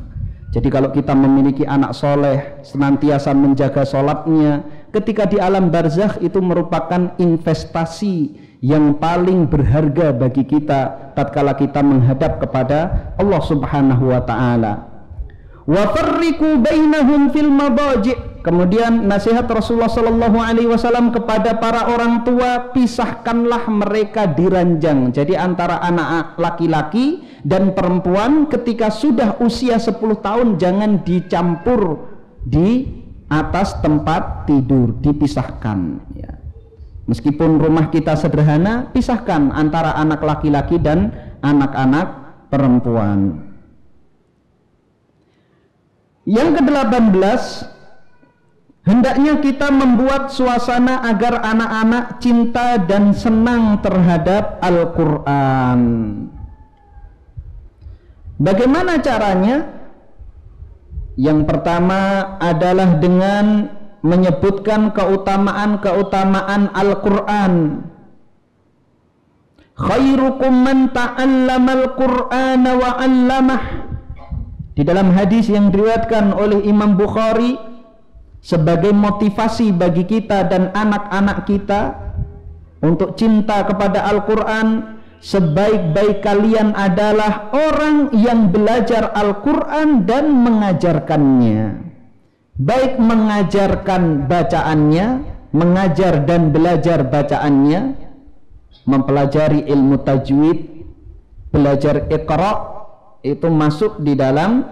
Jadi kalau kita memiliki anak soleh, senantiasa menjaga sholatnya, ketika di alam barzakh itu merupakan investasi yang paling berharga bagi kita tatkala kita menghadap kepada Allah Subhanahu wa Ta'ala. Wa farriqu bainahum fil madaji'. Kemudian nasihat Rasulullah Sallallahu Alaihi Wasallam kepada para orang tua, pisahkanlah mereka di ranjang. Jadi antara anak laki-laki dan perempuan ketika sudah usia 10 tahun jangan dicampur di atas tempat tidur, dipisahkan, ya. Meskipun rumah kita sederhana, pisahkan antara anak laki-laki dan anak-anak perempuan. Yang ke-18, hendaknya kita membuat suasana agar anak-anak cinta dan senang terhadap Al-Quran. Bagaimana caranya? Yang pertama adalah dengan menyebutkan keutamaan-keutamaan Al-Quran. Khairukum man ta'allamal Qur'ana wa 'allamah. Di dalam hadis yang diriwayatkan oleh Imam Bukhari, sebagai motivasi bagi kita dan anak-anak kita untuk cinta kepada Al-Quran, sebaik-baik kalian adalah orang yang belajar Al-Quran dan mengajarkannya, baik mengajarkan bacaannya, mengajar dan belajar bacaannya, mempelajari ilmu tajwid, belajar Iqra, itu masuk di dalam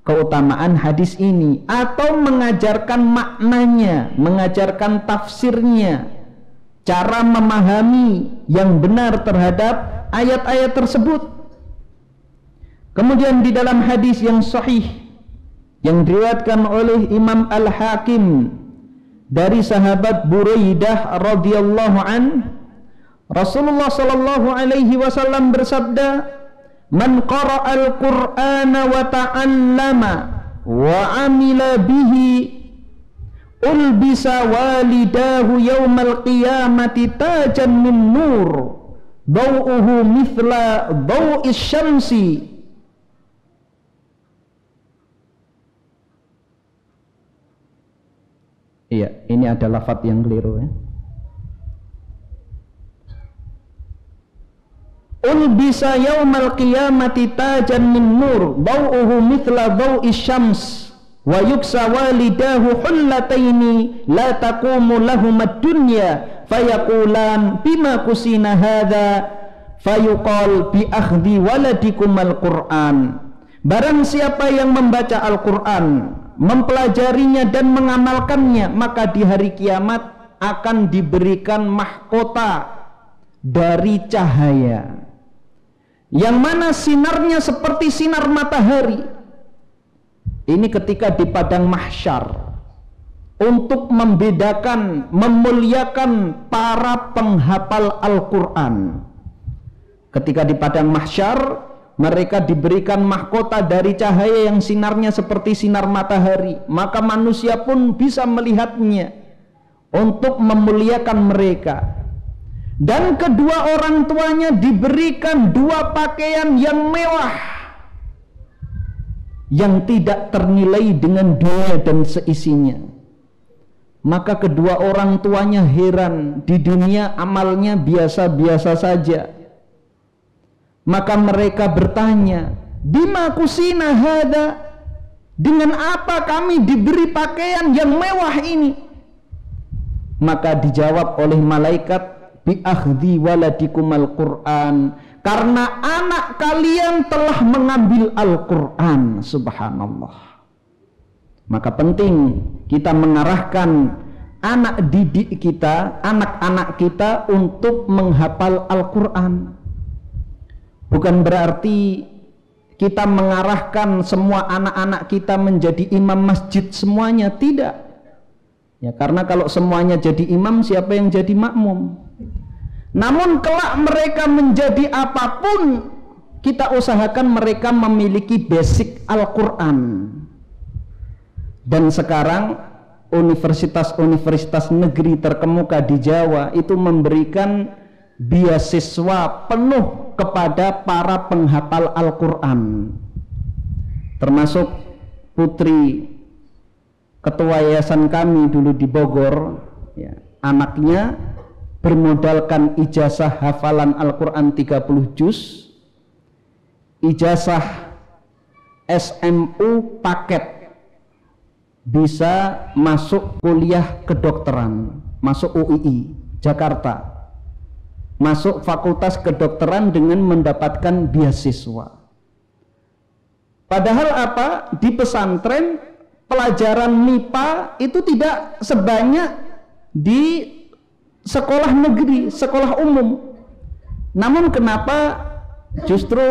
keutamaan hadis ini, atau mengajarkan maknanya, mengajarkan tafsirnya, cara memahami yang benar terhadap ayat-ayat tersebut. Kemudian di dalam hadis yang sahih yang diriwayatkan oleh Imam Al-Hakim dari sahabat Buraidah radhiyallahu an, Rasulullah sallallahu alaihi wasallam bersabda, "Man qara'al Qur'ana wa ta'allama wa 'amila bihi ulbisa walidahu yaumal qiyamati tajan min nur daw'uhu mithla daw'is syamsi." Iya, ini ada lafaz yang keliru ya. Ulbisa yaumal qiyamati tajan min nur daw'uhu mithla daw'is syams wa yuksa walidahu hullataini la taqumu lahum ad-dunya fayaqulan bima kusina hadha fayuqal bi akhdhi waladikum al-Qur'an. Barang siapa yang membaca Al-Qur'an, mempelajarinya dan mengamalkannya, maka di hari kiamat akan diberikan mahkota dari cahaya yang mana sinarnya seperti sinar matahari. Ini ketika di padang mahsyar, untuk membedakan, memuliakan para penghafal Al-Quran. Ketika di padang mahsyar, mereka diberikan mahkota dari cahaya yang sinarnya seperti sinar matahari, maka manusia pun bisa melihatnya untuk memuliakan mereka. Dan kedua orang tuanya diberikan dua pakaian yang mewah yang tidak ternilai dengan dunia dan seisinya. Maka kedua orang tuanya heran, di dunia amalnya biasa-biasa saja. Maka mereka bertanya, bima kusina hada, dengan apa kami diberi pakaian yang mewah ini? Maka dijawab oleh malaikat, bi akhdhi waladikum al-Qur'an, karena anak kalian telah mengambil Al-Qur'an. Subhanallah. Maka penting kita mengarahkan anak didik kita, anak-anak kita untuk menghafal Al-Qur'an. Bukan berarti kita mengarahkan semua anak-anak kita menjadi imam masjid semuanya, tidak. Ya, karena kalau semuanya jadi imam, siapa yang jadi makmum? Namun kelak mereka menjadi apapun, kita usahakan mereka memiliki basic Al-Quran. Dan sekarang universitas-universitas negeri terkemuka di Jawa itu memberikan beasiswa penuh kepada para penghafal Al-Quran, termasuk putri ketua yayasan kami dulu di Bogor, ya, anaknya bermodalkan ijazah hafalan Al-Quran 30 juz, ijazah SMU paket, bisa masuk kuliah kedokteran, masuk UII Jakarta, masuk fakultas kedokteran dengan mendapatkan beasiswa. Padahal apa? Di pesantren pelajaran MIPA itu tidak sebanyak di sekolah negeri, sekolah umum. Namun kenapa justru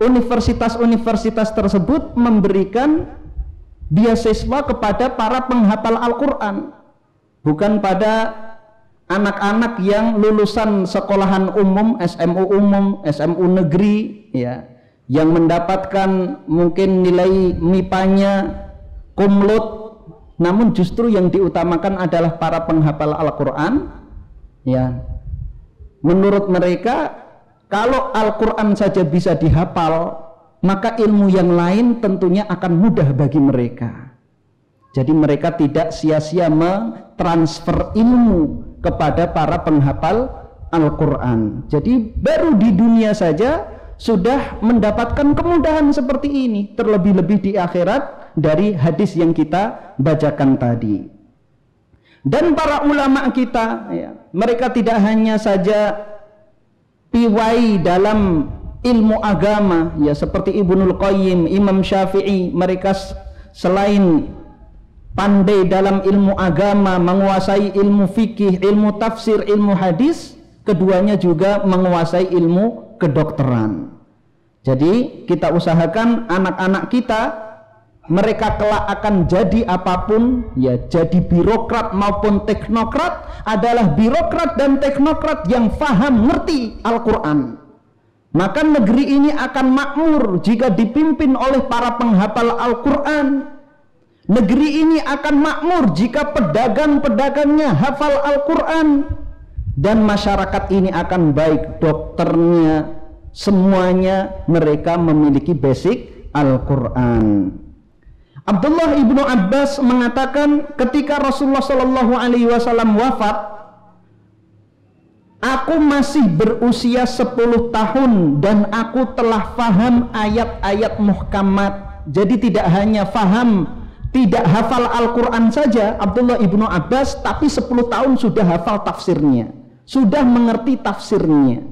universitas-universitas tersebut memberikan beasiswa kepada para penghafal Al-Quran, bukan pada anak-anak yang lulusan sekolahan umum, SMU negeri, ya, yang mendapatkan mungkin nilai MIPA-nya kumlot, namun justru yang diutamakan adalah para penghafal Al-Quran. Ya, menurut mereka kalau Al-Quran saja bisa dihafal, maka ilmu yang lain tentunya akan mudah bagi mereka. Jadi mereka tidak sia-sia mentransfer ilmu kepada para penghafal Al-Quran. Jadi baru di dunia saja sudah mendapatkan kemudahan seperti ini, terlebih-lebih di akhirat dari hadis yang kita bacakan tadi. Dan para ulama kita, ya, mereka tidak hanya saja piwai dalam ilmu agama, ya, seperti Ibnul Qayyim, Imam Syafi'i, mereka selain pandai dalam ilmu agama, menguasai ilmu fikih, ilmu tafsir, ilmu hadis, keduanya juga menguasai ilmu kedokteran. Jadi kita usahakan anak-anak kita, mereka kelak akan jadi apapun, ya, jadi birokrat maupun teknokrat, adalah birokrat dan teknokrat yang faham ngerti Al-Quran. Maka negeri ini akan makmur jika dipimpin oleh para penghafal Al-Quran. Negeri ini akan makmur jika pedagang-pedagangnya hafal Al-Quran. Dan masyarakat ini akan baik, dokternya, semuanya mereka memiliki basic Al-Quran. Abdullah ibnu Abbas mengatakan ketika Rasulullah SAW wafat, aku masih berusia 10 tahun dan aku telah faham ayat-ayat muhkamat. Jadi tidak hanya faham, tidak hafal Al-Quran saja Abdullah ibnu Abbas, tapi 10 tahun sudah hafal tafsirnya, sudah mengerti tafsirnya.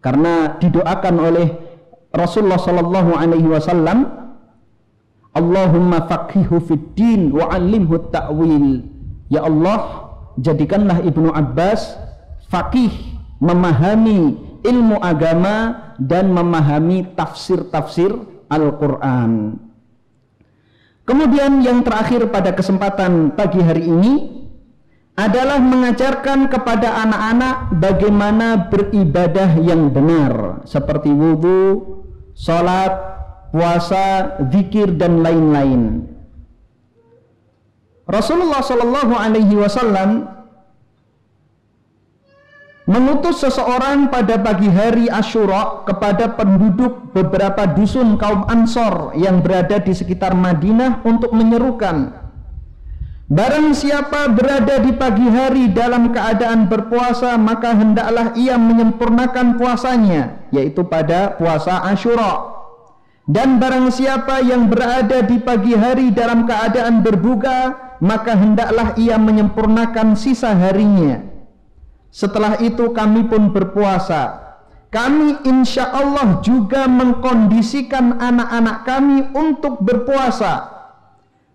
Karena didoakan oleh Rasulullah SAW, Allahumma faqihhu fid din wa 'allimhu ta'wil. Ya Allah, jadikanlah Ibnu Abbas faqih, memahami ilmu agama dan memahami tafsir-tafsir Al-Quran. Kemudian yang terakhir pada kesempatan pagi hari ini adalah mengajarkan kepada anak-anak bagaimana beribadah yang benar, seperti wudhu, sholat, puasa, zikir, dan lain-lain. Rasulullah SAW mengutus seseorang pada pagi hari Asyura kepada penduduk beberapa dusun kaum Ansor yang berada di sekitar Madinah untuk menyerukan, barang siapa berada di pagi hari dalam keadaan berpuasa, maka hendaklah ia menyempurnakan puasanya, yaitu pada puasa Asyura. Dan barang siapa yang berada di pagi hari dalam keadaan berbuka, maka hendaklah ia menyempurnakan sisa harinya. Setelah itu kami pun berpuasa. Kami insya Allah juga mengkondisikan anak-anak kami untuk berpuasa.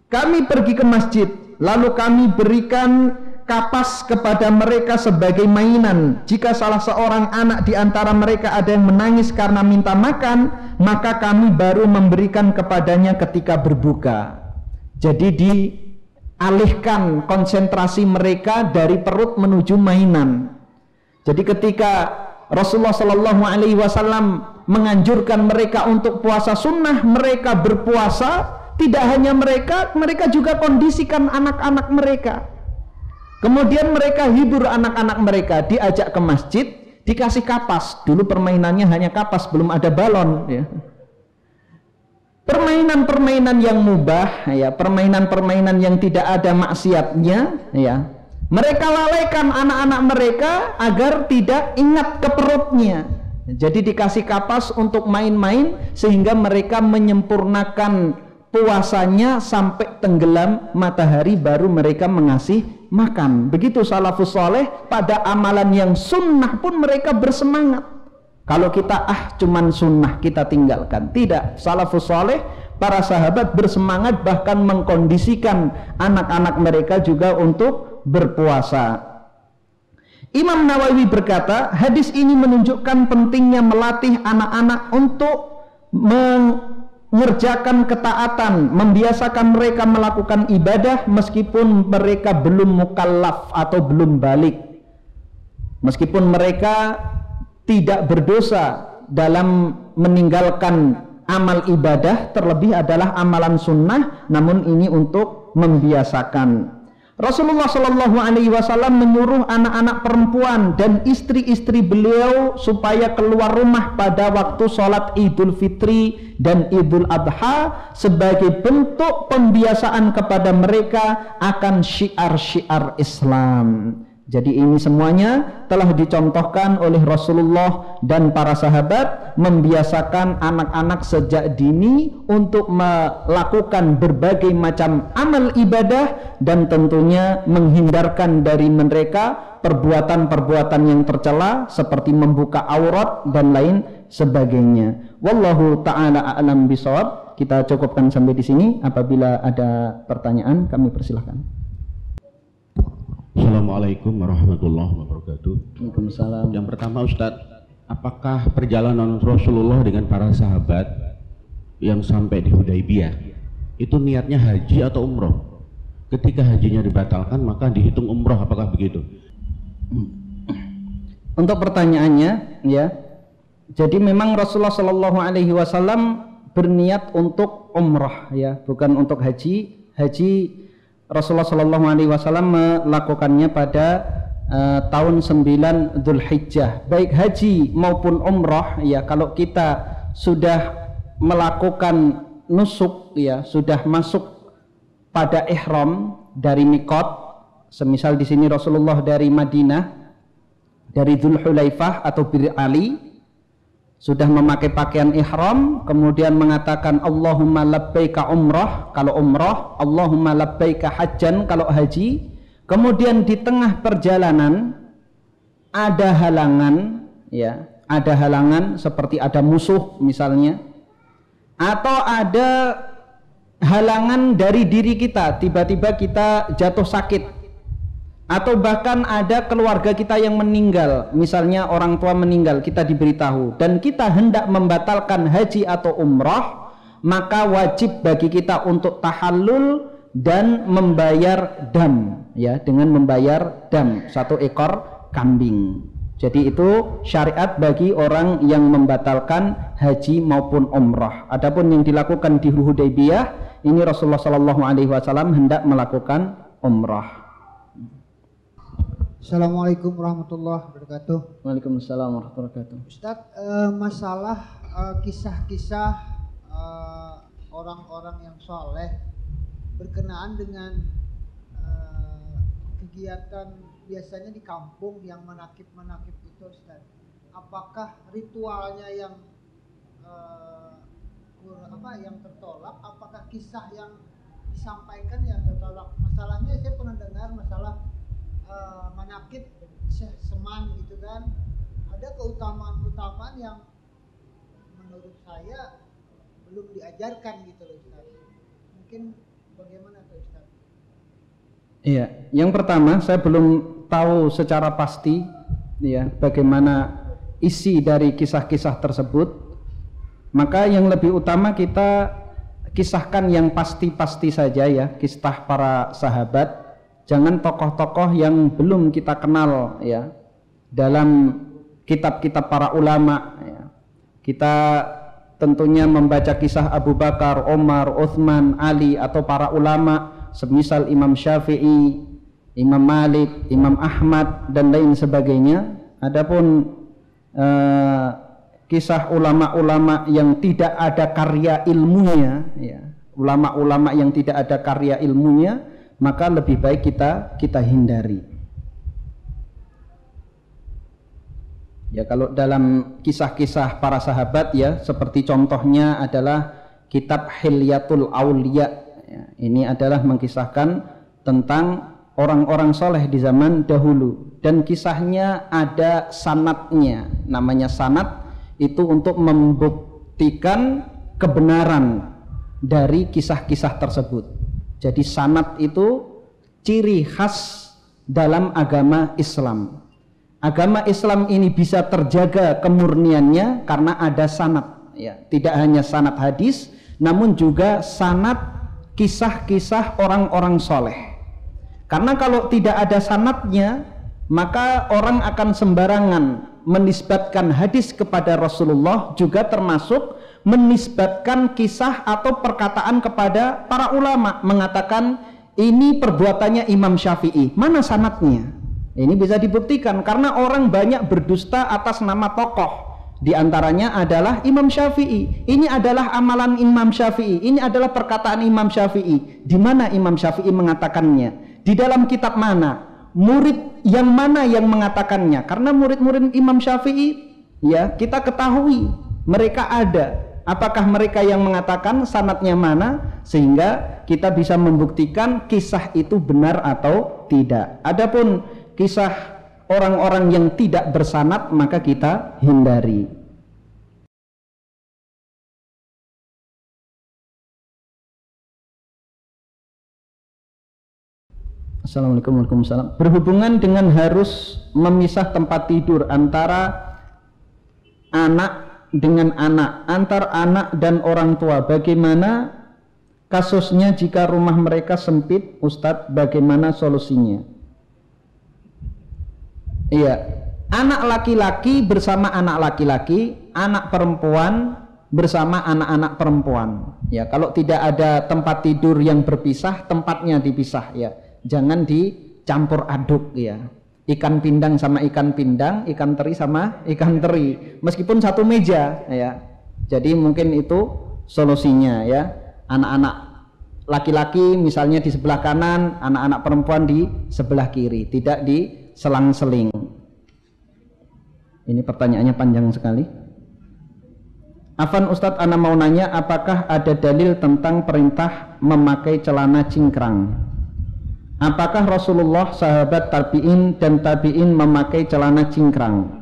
Kami pergi ke masjid, lalu kami berikan kapas kepada mereka sebagai mainan. Jika salah seorang anak di antara mereka ada yang menangis karena minta makan, maka kami baru memberikan kepadanya ketika berbuka. Jadi dialihkan konsentrasi mereka dari perut menuju mainan. Jadi ketika Rasulullah SAW menganjurkan mereka untuk puasa sunnah, mereka berpuasa. Tidak hanya mereka juga kondisikan anak-anak mereka. Kemudian mereka hibur anak-anak mereka, diajak ke masjid, dikasih kapas. Dulu permainannya hanya kapas, belum ada balon, ya. Permainan-permainan yang mubah, ya, permainan-permainan yang tidak ada maksiatnya, ya. Mereka lalaikan anak-anak mereka agar tidak ingat ke perutnya. Jadi dikasih kapas untuk main-main sehingga mereka menyempurnakan puasanya sampai tenggelam matahari baru mereka mengasih makan. Begitu salafus soleh, pada amalan yang sunnah pun mereka bersemangat. Kalau kita cuman sunnah kita tinggalkan, tidak. Salafus soleh, para sahabat bersemangat bahkan mengkondisikan anak-anak mereka juga untuk berpuasa. Imam Nawawi berkata, hadis ini menunjukkan pentingnya melatih anak-anak untuk mengerjakan ketaatan, membiasakan mereka melakukan ibadah meskipun mereka belum mukallaf atau belum balik, meskipun mereka tidak berdosa dalam meninggalkan amal ibadah, terlebih adalah amalan sunnah, namun ini untuk membiasakan. Rasulullah SAW menyuruh anak-anak perempuan dan istri-istri beliau supaya keluar rumah pada waktu sholat Idul Fitri dan Idul Adha sebagai bentuk pembiasaan kepada mereka akan syiar-syiar Islam. Jadi ini semuanya telah dicontohkan oleh Rasulullah dan para sahabat, membiasakan anak-anak sejak dini untuk melakukan berbagai macam amal ibadah, dan tentunya menghindarkan dari mereka perbuatan-perbuatan yang tercela seperti membuka aurat dan lain sebagainya. Wallahu ta'ala a'lam bishawab. Kita cukupkan sampai di sini. Apabila ada pertanyaan, kami persilahkan. Assalamualaikum warahmatullahi wabarakatuh. Waalaikumsalam. Yang pertama, Ustadz, apakah perjalanan Rasulullah dengan para sahabat yang sampai di Hudaybiyah itu niatnya haji atau umroh? Ketika hajinya dibatalkan maka dihitung umroh, apakah begitu? Untuk pertanyaannya, ya, jadi memang Rasulullah Shallallahu Alaihi Wasallam berniat untuk umrah, ya, bukan untuk haji. Haji Rasulullah Shallallahu Alaihi Wasallam melakukannya pada tahun 9 Dzulhijjah. Baik haji maupun umrah, ya, kalau kita sudah melakukan nusuk, ya, sudah masuk pada ihram dari mikot, semisal di sini Rasulullah dari Madinah, dari Dzulhulaifah atau Bir Ali, sudah memakai pakaian ihram, kemudian mengatakan Allahumma labbaika umrah kalau umrah, Allahumma labbaika hajjan kalau haji. Kemudian di tengah perjalanan ada halangan, ya, ada halangan seperti ada musuh misalnya, atau ada halangan dari diri kita, tiba-tiba kita jatuh sakit, atau bahkan ada keluarga kita yang meninggal, misalnya orang tua meninggal, kita diberitahu dan kita hendak membatalkan haji atau umrah, maka wajib bagi kita untuk tahallul dan membayar dam, ya, dengan membayar dam 1 ekor kambing. Jadi itu syariat bagi orang yang membatalkan haji maupun umrah. Adapun yang dilakukan di Hudaybiyah, ini Rasulullah Shallallahu Alaihi Wasallam hendak melakukan umrah. Assalamualaikum warahmatullahi wabarakatuh. Waalaikumsalam warahmatullahi wabarakatuh. Ustadz, masalah kisah-kisah orang-orang yang soleh berkenaan dengan kegiatan biasanya di kampung yang menakib-menakib itu, Ustadz. Apakah ritualnya yang yang tertolak? Apakah kisah yang disampaikan yang tertolak? Masalahnya saya pernah dengar masalah manakib Syekh Seman gitu kan, ada keutamaan-keutamaan yang menurut saya belum diajarkan gitu loh, Ustaz. Mungkin bagaimana tuh, Ustaz? Iya, yang pertama saya belum tahu secara pasti, ya, bagaimana isi dari kisah-kisah tersebut. Maka yang lebih utama kita kisahkan yang pasti-pasti saja, ya, kisah para sahabat. Jangan tokoh-tokoh yang belum kita kenal, ya, dalam kitab-kitab para ulama, ya. Kita tentunya membaca kisah Abu Bakar, Omar, Uthman, Ali, atau para ulama semisal Imam Syafi'i, Imam Malik, Imam Ahmad, dan lain sebagainya. Adapun kisah ulama-ulama yang tidak ada karya ilmunya, ya, ulama-ulama yang tidak ada karya ilmunya, maka lebih baik kita hindari. Ya, kalau dalam kisah-kisah para sahabat, ya, seperti contohnya adalah kitab Hilyatul Auliya, ya, ini adalah mengkisahkan tentang orang-orang soleh di zaman dahulu, dan kisahnya ada sanadnya. Namanya sanad itu untuk membuktikan kebenaran dari kisah-kisah tersebut. Jadi sanad itu ciri khas dalam agama Islam. Agama Islam ini bisa terjaga kemurniannya karena ada sanad, ya. Tidak hanya sanad hadis, namun juga sanad kisah-kisah orang-orang soleh. Karena kalau tidak ada sanadnya, maka orang akan sembarangan menisbatkan hadis kepada Rasulullah, juga termasuk menisbatkan kisah atau perkataan kepada para ulama, mengatakan ini perbuatannya Imam Syafi'i. Mana sanadnya? Ini bisa dibuktikan karena orang banyak berdusta atas nama tokoh. Di antaranya adalah Imam Syafi'i. Ini adalah amalan Imam Syafi'i. Ini adalah perkataan Imam Syafi'i. Di mana Imam Syafi'i mengatakannya? Di dalam kitab mana? Murid yang mana yang mengatakannya? Karena murid-murid Imam Syafi'i ya kita ketahui mereka ada. Apakah mereka yang mengatakan, sanadnya mana, sehingga kita bisa membuktikan kisah itu benar atau tidak. Adapun kisah orang-orang yang tidak bersanad maka kita hindari. Assalamualaikum warahmatullahi wabarakatuh. Berhubungan dengan harus memisah tempat tidur antara anak dengan anak, antar anak dan orang tua, bagaimana kasusnya jika rumah mereka sempit, Ustadz, bagaimana solusinya? Iya, anak laki-laki bersama anak laki-laki, anak perempuan bersama anak-anak perempuan. Ya, kalau tidak ada tempat tidur yang berpisah, tempatnya dipisah ya. Jangan dicampur aduk ya. Ikan pindang sama ikan pindang, ikan teri sama ikan teri, meskipun satu meja ya. Jadi mungkin itu solusinya ya. Anak-anak laki-laki misalnya di sebelah kanan, anak-anak perempuan di sebelah kiri, tidak diselang-seling. Ini pertanyaannya panjang sekali. Afan Ustadz, ana mau nanya, apakah ada dalil tentang perintah memakai celana cingkrang? Apakah Rasulullah, sahabat tabi'in dan tabi'in memakai celana cingkrang?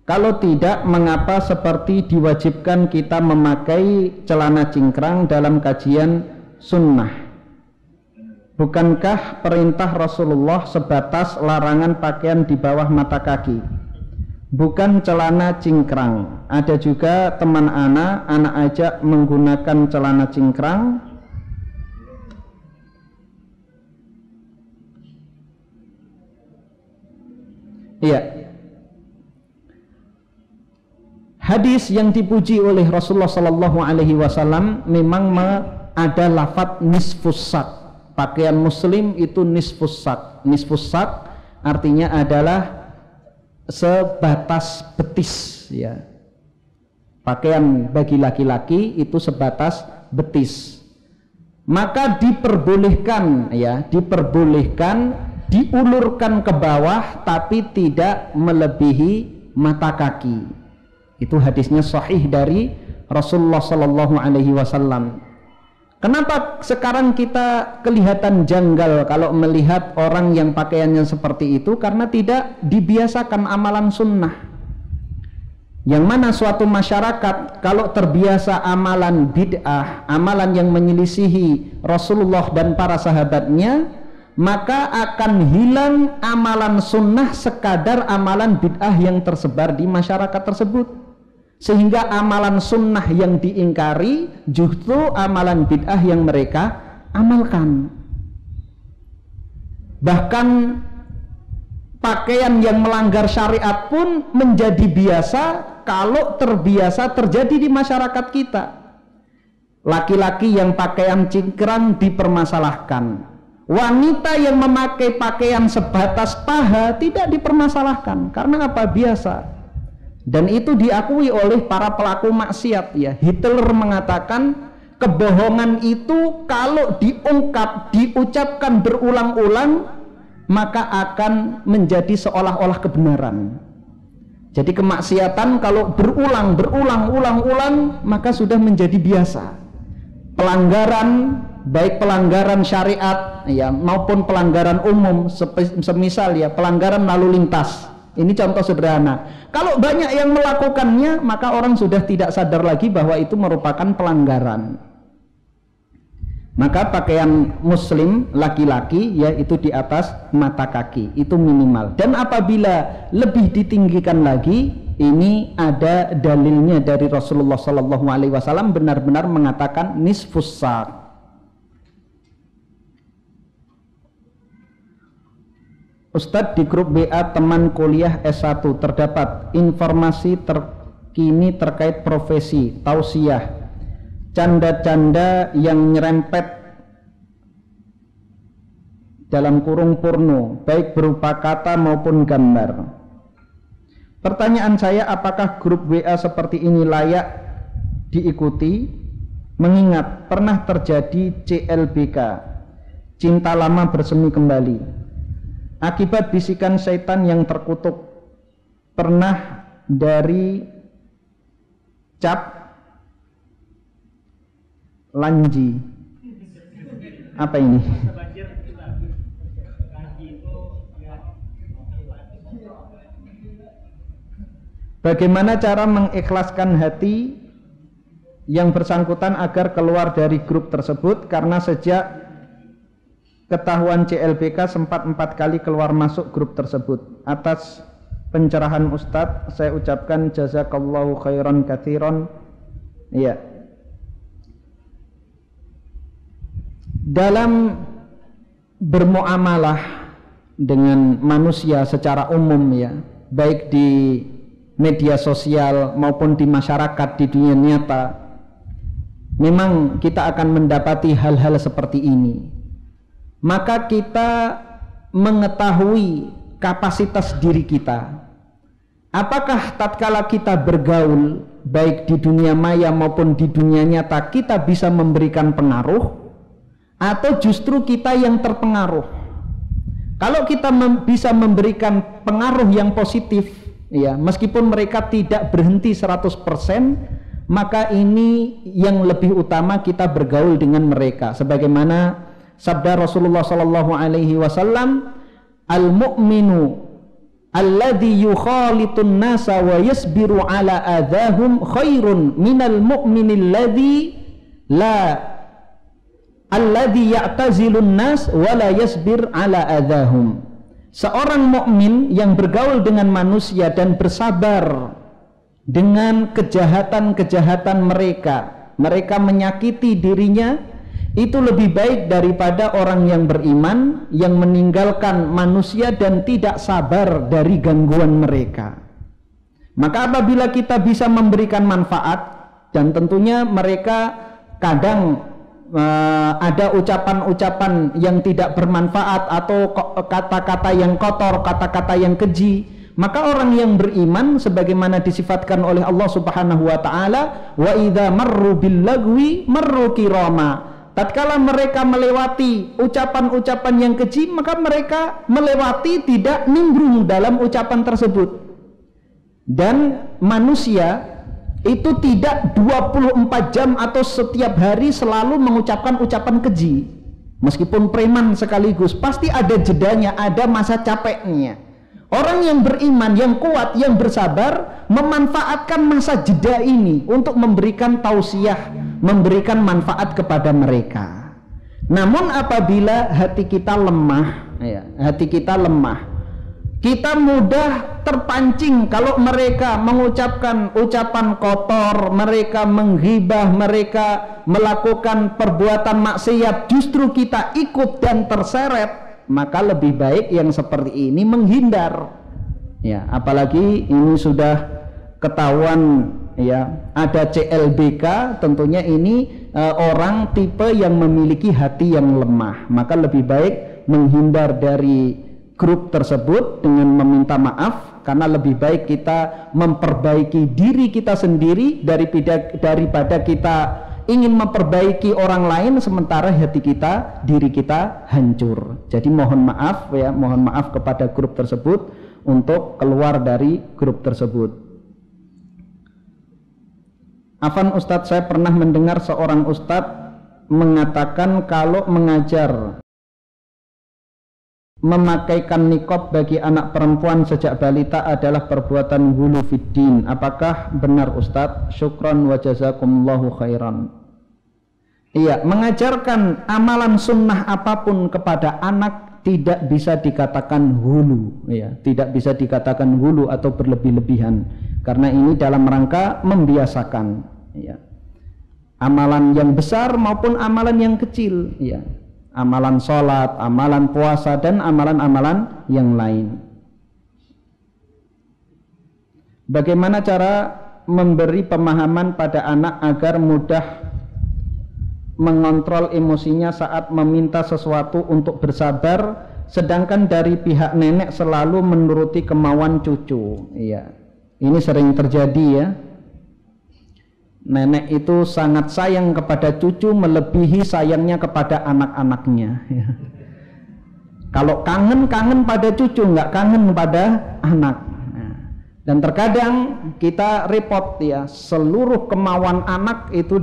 Kalau tidak, mengapa seperti diwajibkan kita memakai celana cingkrang dalam kajian sunnah? Bukankah perintah Rasulullah sebatas larangan pakaian di bawah mata kaki, bukan celana cingkrang? Ada juga teman anak ajak menggunakan celana cingkrang. Iya, hadis yang dipuji oleh Rasulullah Sallallahu Alaihi Wasallam memang ada lafadz nisfus sak. Pakaian Muslim itu nisfus sak. Nisfus sak artinya adalah sebatas betis. Ya, pakaian bagi laki-laki itu sebatas betis. Maka diperbolehkan, ya, diperbolehkan diulurkan ke bawah tapi tidak melebihi mata kaki. Itu hadisnya sahih dari Rasulullah Sallallahu Alaihi Wasallam. Kenapa sekarang kita kelihatan janggal kalau melihat orang yang pakaiannya seperti itu? Karena tidak dibiasakan amalan sunnah. Yang mana suatu masyarakat kalau terbiasa amalan bid'ah, amalan yang menyelisihi Rasulullah dan para sahabatnya, maka akan hilang amalan sunnah sekadar amalan bid'ah yang tersebar di masyarakat tersebut, sehingga amalan sunnah yang diingkari justru amalan bid'ah yang mereka amalkan. Bahkan pakaian yang melanggar syariat pun menjadi biasa kalau terbiasa terjadi di masyarakat kita. Laki-laki yang pakaian cingkrang dipermasalahkan, wanita yang memakai pakaian sebatas paha tidak dipermasalahkan. Karena apa? Biasa. Dan itu diakui oleh para pelaku maksiat ya. Hitler mengatakan kebohongan itu kalau diungkap, diucapkan berulang-ulang maka akan menjadi seolah-olah kebenaran. Jadi kemaksiatan kalau berulang maka sudah menjadi biasa. Pelanggaran, baik pelanggaran syariat ya maupun pelanggaran umum, semisal ya pelanggaran lalu lintas. Ini contoh sederhana. Kalau banyak yang melakukannya, maka orang sudah tidak sadar lagi bahwa itu merupakan pelanggaran. Maka pakaian muslim laki-laki ya itu di atas mata kaki, itu minimal. Dan apabila lebih ditinggikan lagi, ini ada dalilnya dari Rasulullah SAW benar-benar mengatakan nisfus sak. Ustadz, di grup WA teman kuliah S1 terdapat informasi terkini terkait profesi, tausiah, canda-canda yang nyerempet dalam kurung porno, baik berupa kata maupun gambar. Pertanyaan saya, apakah grup WA seperti ini layak diikuti? Mengingat pernah terjadi CLBK, cinta lama bersemi kembali. akibat bisikan syaitan yang terkutuk. Pernah dari cap lanji. Apa ini? Bagaimana cara mengikhlaskan hati yang bersangkutan agar keluar dari grup tersebut, karena sejak ketahuan CLBK sempat 4 kali keluar masuk grup tersebut. Atas pencerahan Ustadz saya ucapkan jazakallahu khairan katsiran. Iya. Dalam bermuamalah dengan manusia secara umum ya, baik di media sosial maupun di masyarakat, di dunia nyata, memang kita akan mendapati hal-hal seperti ini. Maka kita mengetahui kapasitas diri kita. Apakah tatkala kita bergaul baik di dunia maya maupun di dunia nyata kita bisa memberikan pengaruh, atau justru kita yang terpengaruh? Kalau kita bisa memberikan pengaruh yang positif, ya, meskipun mereka tidak berhenti 100%, maka ini yang lebih utama kita bergaul dengan mereka. Sebagaimana sabda Rasulullah sallallahu alaihi wasallam, al-mu'minu alladhi yukhalitun nasa wa yasbiru ala adahum khairun minal mu'minil ladhi alladhi ya'tazilun nas wa la yasbir ala adahum. Seorang mukmin yang bergaul dengan manusia dan bersabar dengan kejahatan-kejahatan mereka menyakiti dirinya, itu lebih baik daripada orang yang beriman yang meninggalkan manusia dan tidak sabar dari gangguan mereka. Maka apabila kita bisa memberikan manfaat, dan tentunya mereka kadang ada ucapan-ucapan yang tidak bermanfaat atau kata-kata yang kotor, kata-kata yang keji, maka orang yang beriman sebagaimana disifatkan oleh Allah Subhanahu wa taala, wa idza marru bil lagwi marru kirama. Tatkala mereka melewati ucapan-ucapan yang keji, maka mereka melewati tidak nimbrung dalam ucapan tersebut. Dan manusia itu tidak 24 jam atau setiap hari selalu mengucapkan ucapan keji. Meskipun preman sekaligus, pasti ada jedanya, ada masa capeknya. Orang yang beriman, yang kuat, yang bersabar, memanfaatkan masa jeda ini untuk memberikan tausiah, memberikan manfaat kepada mereka. Namun apabila hati kita lemah, ya, hati kita lemah, kita mudah terpancing kalau mereka mengucapkan ucapan kotor, mereka menghibah, mereka melakukan perbuatan maksiat, justru kita ikut dan terseret, maka lebih baik yang seperti ini menghindar. Ya, apalagi ini sudah ketahuan ya, ada CLBK, tentunya ini orang tipe yang memiliki hati yang lemah, maka lebih baik menghindar dari grup tersebut dengan meminta maaf, karena lebih baik kita memperbaiki diri kita sendiri daripada kita ingin memperbaiki orang lain sementara hati kita, diri kita hancur. Jadi mohon maaf ya, mohon maaf kepada grup tersebut untuk keluar dari grup tersebut. Afan Ustadz, saya pernah mendengar seorang Ustadz mengatakan kalau mengajar memakaikan niqab bagi anak perempuan sejak balita adalah perbuatan ghulu fiddin. Apakah benar Ustadz? Syukran wa jazakumullahu khairan. Iya, mengajarkan amalan sunnah apapun kepada anak tidak bisa dikatakan ghulu, ya, tidak bisa dikatakan ghulu atau berlebih-lebihan, karena ini dalam rangka membiasakan, ya, amalan yang besar maupun amalan yang kecil, ya, amalan sholat, amalan puasa, dan amalan-amalan yang lain. Bagaimana cara memberi pemahaman pada anak agar mudah mengontrol emosinya saat meminta sesuatu untuk bersabar, sedangkan dari pihak nenek selalu menuruti kemauan cucu? Iya, ini sering terjadi ya. Nenek itu sangat sayang kepada cucu melebihi sayangnya kepada anak-anaknya. Kalau kangen pada cucu, nggak kangen pada anak. Dan terkadang kita repot ya, seluruh kemauan anak itu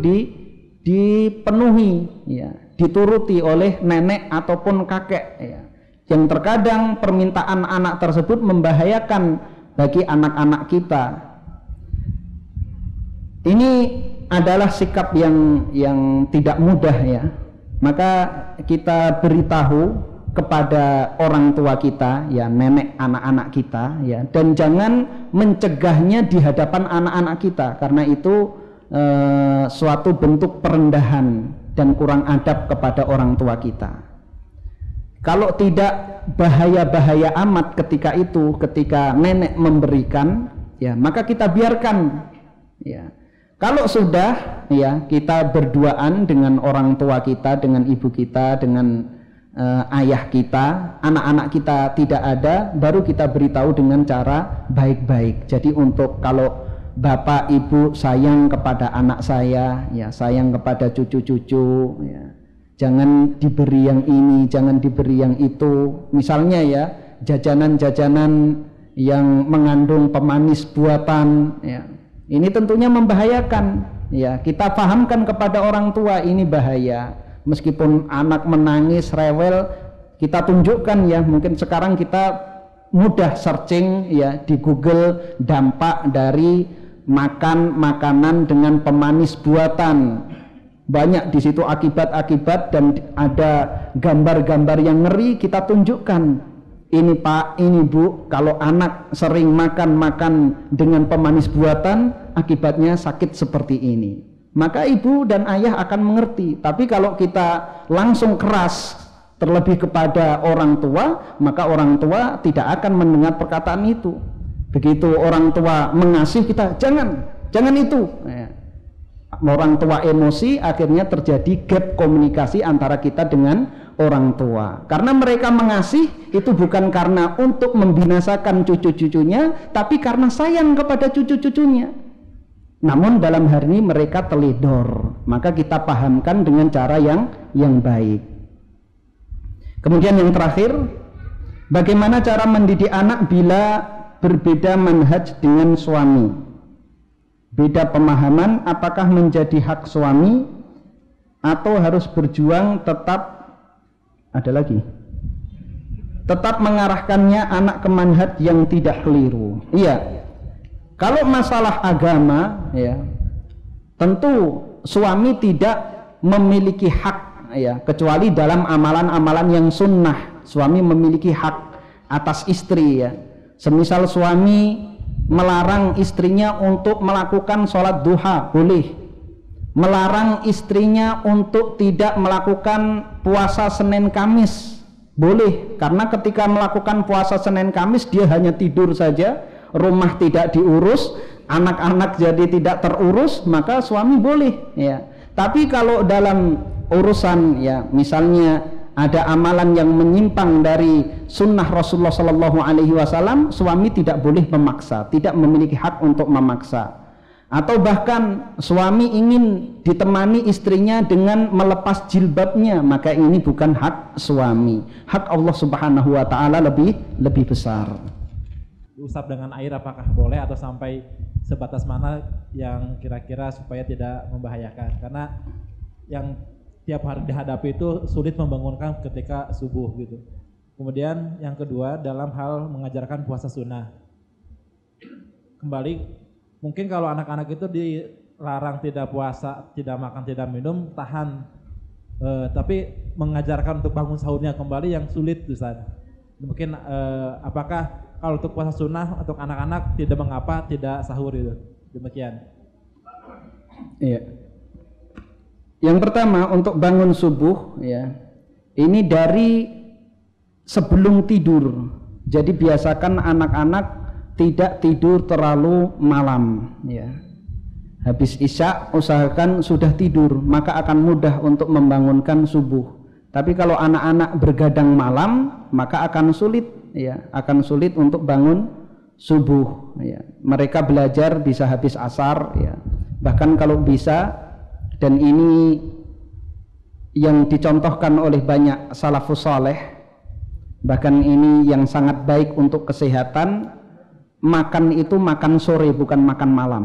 dipenuhi ya, dituruti oleh nenek ataupun kakek ya. Yang terkadang permintaan anak tersebut membahayakan bagi anak-anak kita. Ini adalah sikap yang tidak mudah ya. Maka kita beritahu kepada orang tua kita ya, nenek anak-anak kita ya, dan jangan mencegahnya di hadapan anak-anak kita, karena itu suatu bentuk perendahan dan kurang adab kepada orang tua kita. Kalau tidak bahaya-bahaya amat ketika nenek memberikan ya, maka kita biarkan ya. Kalau sudah ya, kita berduaan dengan orang tua kita, dengan ibu kita, dengan ayah kita, anak-anak kita tidak ada, baru kita beritahu dengan cara baik-baik. Jadi untuk kalau bapak ibu sayang kepada anak saya ya, sayang kepada cucu-cucu ya, jangan diberi yang ini, jangan diberi yang itu. Misalnya ya, jajanan-jajanan yang mengandung pemanis buatan ya, ini tentunya membahayakan ya. Kita pahamkan kepada orang tua ini bahaya. Meskipun anak menangis, rewel, kita tunjukkan ya. Mungkin sekarang kita mudah searching ya di Google dampak dari makan makanan dengan pemanis buatan. Banyak di situ akibat-akibat, dan ada gambar-gambar yang ngeri kita tunjukkan. Ini Pak, ini Bu, kalau anak sering makan dengan pemanis buatan, akibatnya sakit seperti ini. Maka ibu dan ayah akan mengerti. Tapi kalau kita langsung keras terlebih kepada orang tua, maka orang tua tidak akan mendengar perkataan itu. Begitu orang tua mengasih, kita jangan itu. Orang tua emosi, akhirnya terjadi gap komunikasi antara kita dengan orang tua. Karena mereka mengasih itu bukan karena untuk membinasakan cucu-cucunya, tapi karena sayang kepada cucu-cucunya. Namun dalam hari ini mereka teledor, maka kita pahamkan dengan cara yang baik. Kemudian yang terakhir, bagaimana cara mendidik anak bila berbeda manhaj dengan suami? Beda pemahaman, apakah menjadi hak suami atau harus berjuang tetap mengarahkannya anak ke manhaj yang tidak keliru? Iya. Kalau masalah agama ya, tentu suami tidak memiliki hak ya, kecuali dalam amalan-amalan yang sunnah. Suami memiliki hak atas istri ya. Semisal suami melarang istrinya untuk melakukan sholat duha, boleh. Melarang istrinya untuk tidak melakukan puasa Senin Kamis, boleh. Karena ketika melakukan puasa Senin Kamis, dia hanya tidur saja, rumah tidak diurus, anak-anak jadi tidak terurus, maka suami boleh ya. Tapi kalau dalam urusan ya, misalnya ada amalan yang menyimpang dari sunnah Rasulullah SAW, suami tidak boleh memaksa, tidak memiliki hak untuk memaksa. Atau bahkan suami ingin ditemani istrinya dengan melepas jilbabnya, maka ini bukan hak suami. Hak Allah Subhanahu wa Ta'ala lebih besar. Diusap dengan air apakah boleh, atau sampai sebatas mana yang kira-kira supaya tidak membahayakan? Karena yang tiap hari dihadapi itu sulit membangunkan ketika subuh gitu. Kemudian yang kedua, dalam hal mengajarkan puasa sunnah. Kembali, mungkin kalau anak-anak itu dilarang tidak puasa, tidak makan, tidak minum, tahan. Tapi mengajarkan untuk bangun sahurnya kembali yang sulit, Ustaz. Mungkin apakah kalau untuk puasa sunnah untuk anak-anak tidak mengapa tidak sahur itu? Demikian. Iya. Yang pertama, untuk bangun subuh ya, ini dari sebelum tidur. Jadi biasakan anak-anak tidak tidur terlalu malam ya. Habis isya usahakan sudah tidur, maka akan mudah untuk membangunkan subuh. Tapi kalau anak-anak bergadang malam, maka akan sulit ya, akan sulit untuk bangun subuh ya. Mereka belajar bisa habis asar ya. Bahkan kalau bisa, dan ini yang dicontohkan oleh banyak salafus saleh, Bahkan ini yang sangat baik untuk kesehatan, makan itu makan sore bukan makan malam.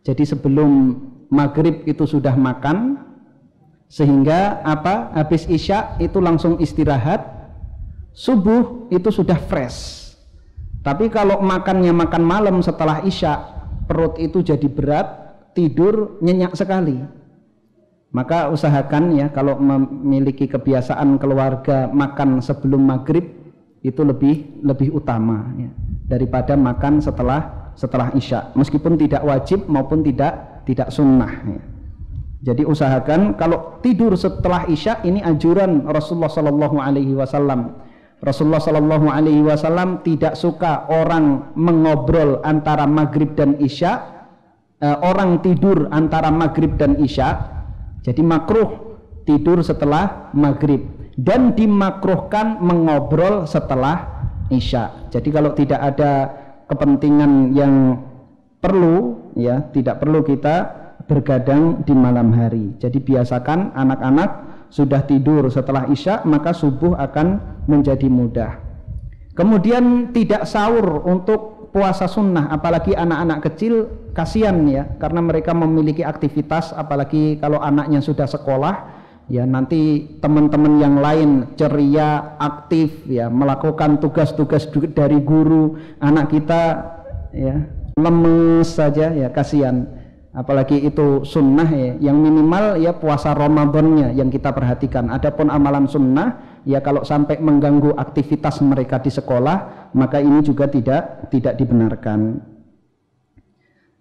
Jadi sebelum maghrib itu sudah makan, sehingga habis isya itu langsung istirahat, subuh itu sudah fresh. Tapi kalau makannya makan malam setelah isya, perut itu jadi berat, tidur nyenyak sekali. Maka usahakan ya, kalau memiliki kebiasaan keluarga makan sebelum maghrib itu lebih utama ya, daripada makan setelah isya, meskipun tidak wajib maupun tidak sunnah ya. Jadi usahakan kalau tidur setelah isya, ini anjuran Rasulullah Sallallahu Alaihi Wasallam. Rasulullah Sallallahu Alaihi Wasallam tidak suka orang mengobrol antara maghrib dan isya, orang tidur antara maghrib dan isya. Jadi makruh tidur setelah maghrib, dan dimakruhkan mengobrol setelah isya. Jadi kalau tidak ada kepentingan yang perlu ya, tidak perlu kita bergadang di malam hari. Jadi biasakan anak-anak sudah tidur setelah isya, maka subuh akan menjadi mudah. Kemudian tidak sahur untuk puasa sunnah, apalagi anak-anak kecil, kasihan ya, karena mereka memiliki aktivitas, apalagi kalau anaknya sudah sekolah ya, nanti teman-teman yang lain ceria, aktif ya, melakukan tugas-tugas dari guru, anak kita ya lemes saja ya, kasihan. Apalagi itu sunnah ya, yang minimal ya puasa Ramadannya yang kita perhatikan. Adapun amalan sunnah ya, kalau sampai mengganggu aktivitas mereka di sekolah, maka ini juga tidak dibenarkan.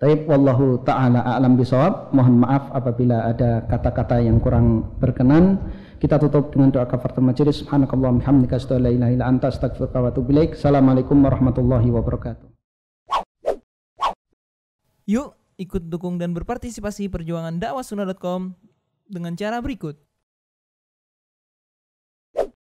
Taib, wallahu ta'ala a'lam bishawab. Mohon maaf apabila ada kata-kata yang kurang berkenan. Kita tutup dengan doa kafaratul majelis. Subhanakallahumma hamdika asyhadu an la ilaha illa anta astaghfiruka wa atubu ilaik. Assalamualaikum warahmatullahi wabarakatuh. Yuk ikut dukung dan berpartisipasi perjuangan dakwahsunnah.com dengan cara berikut.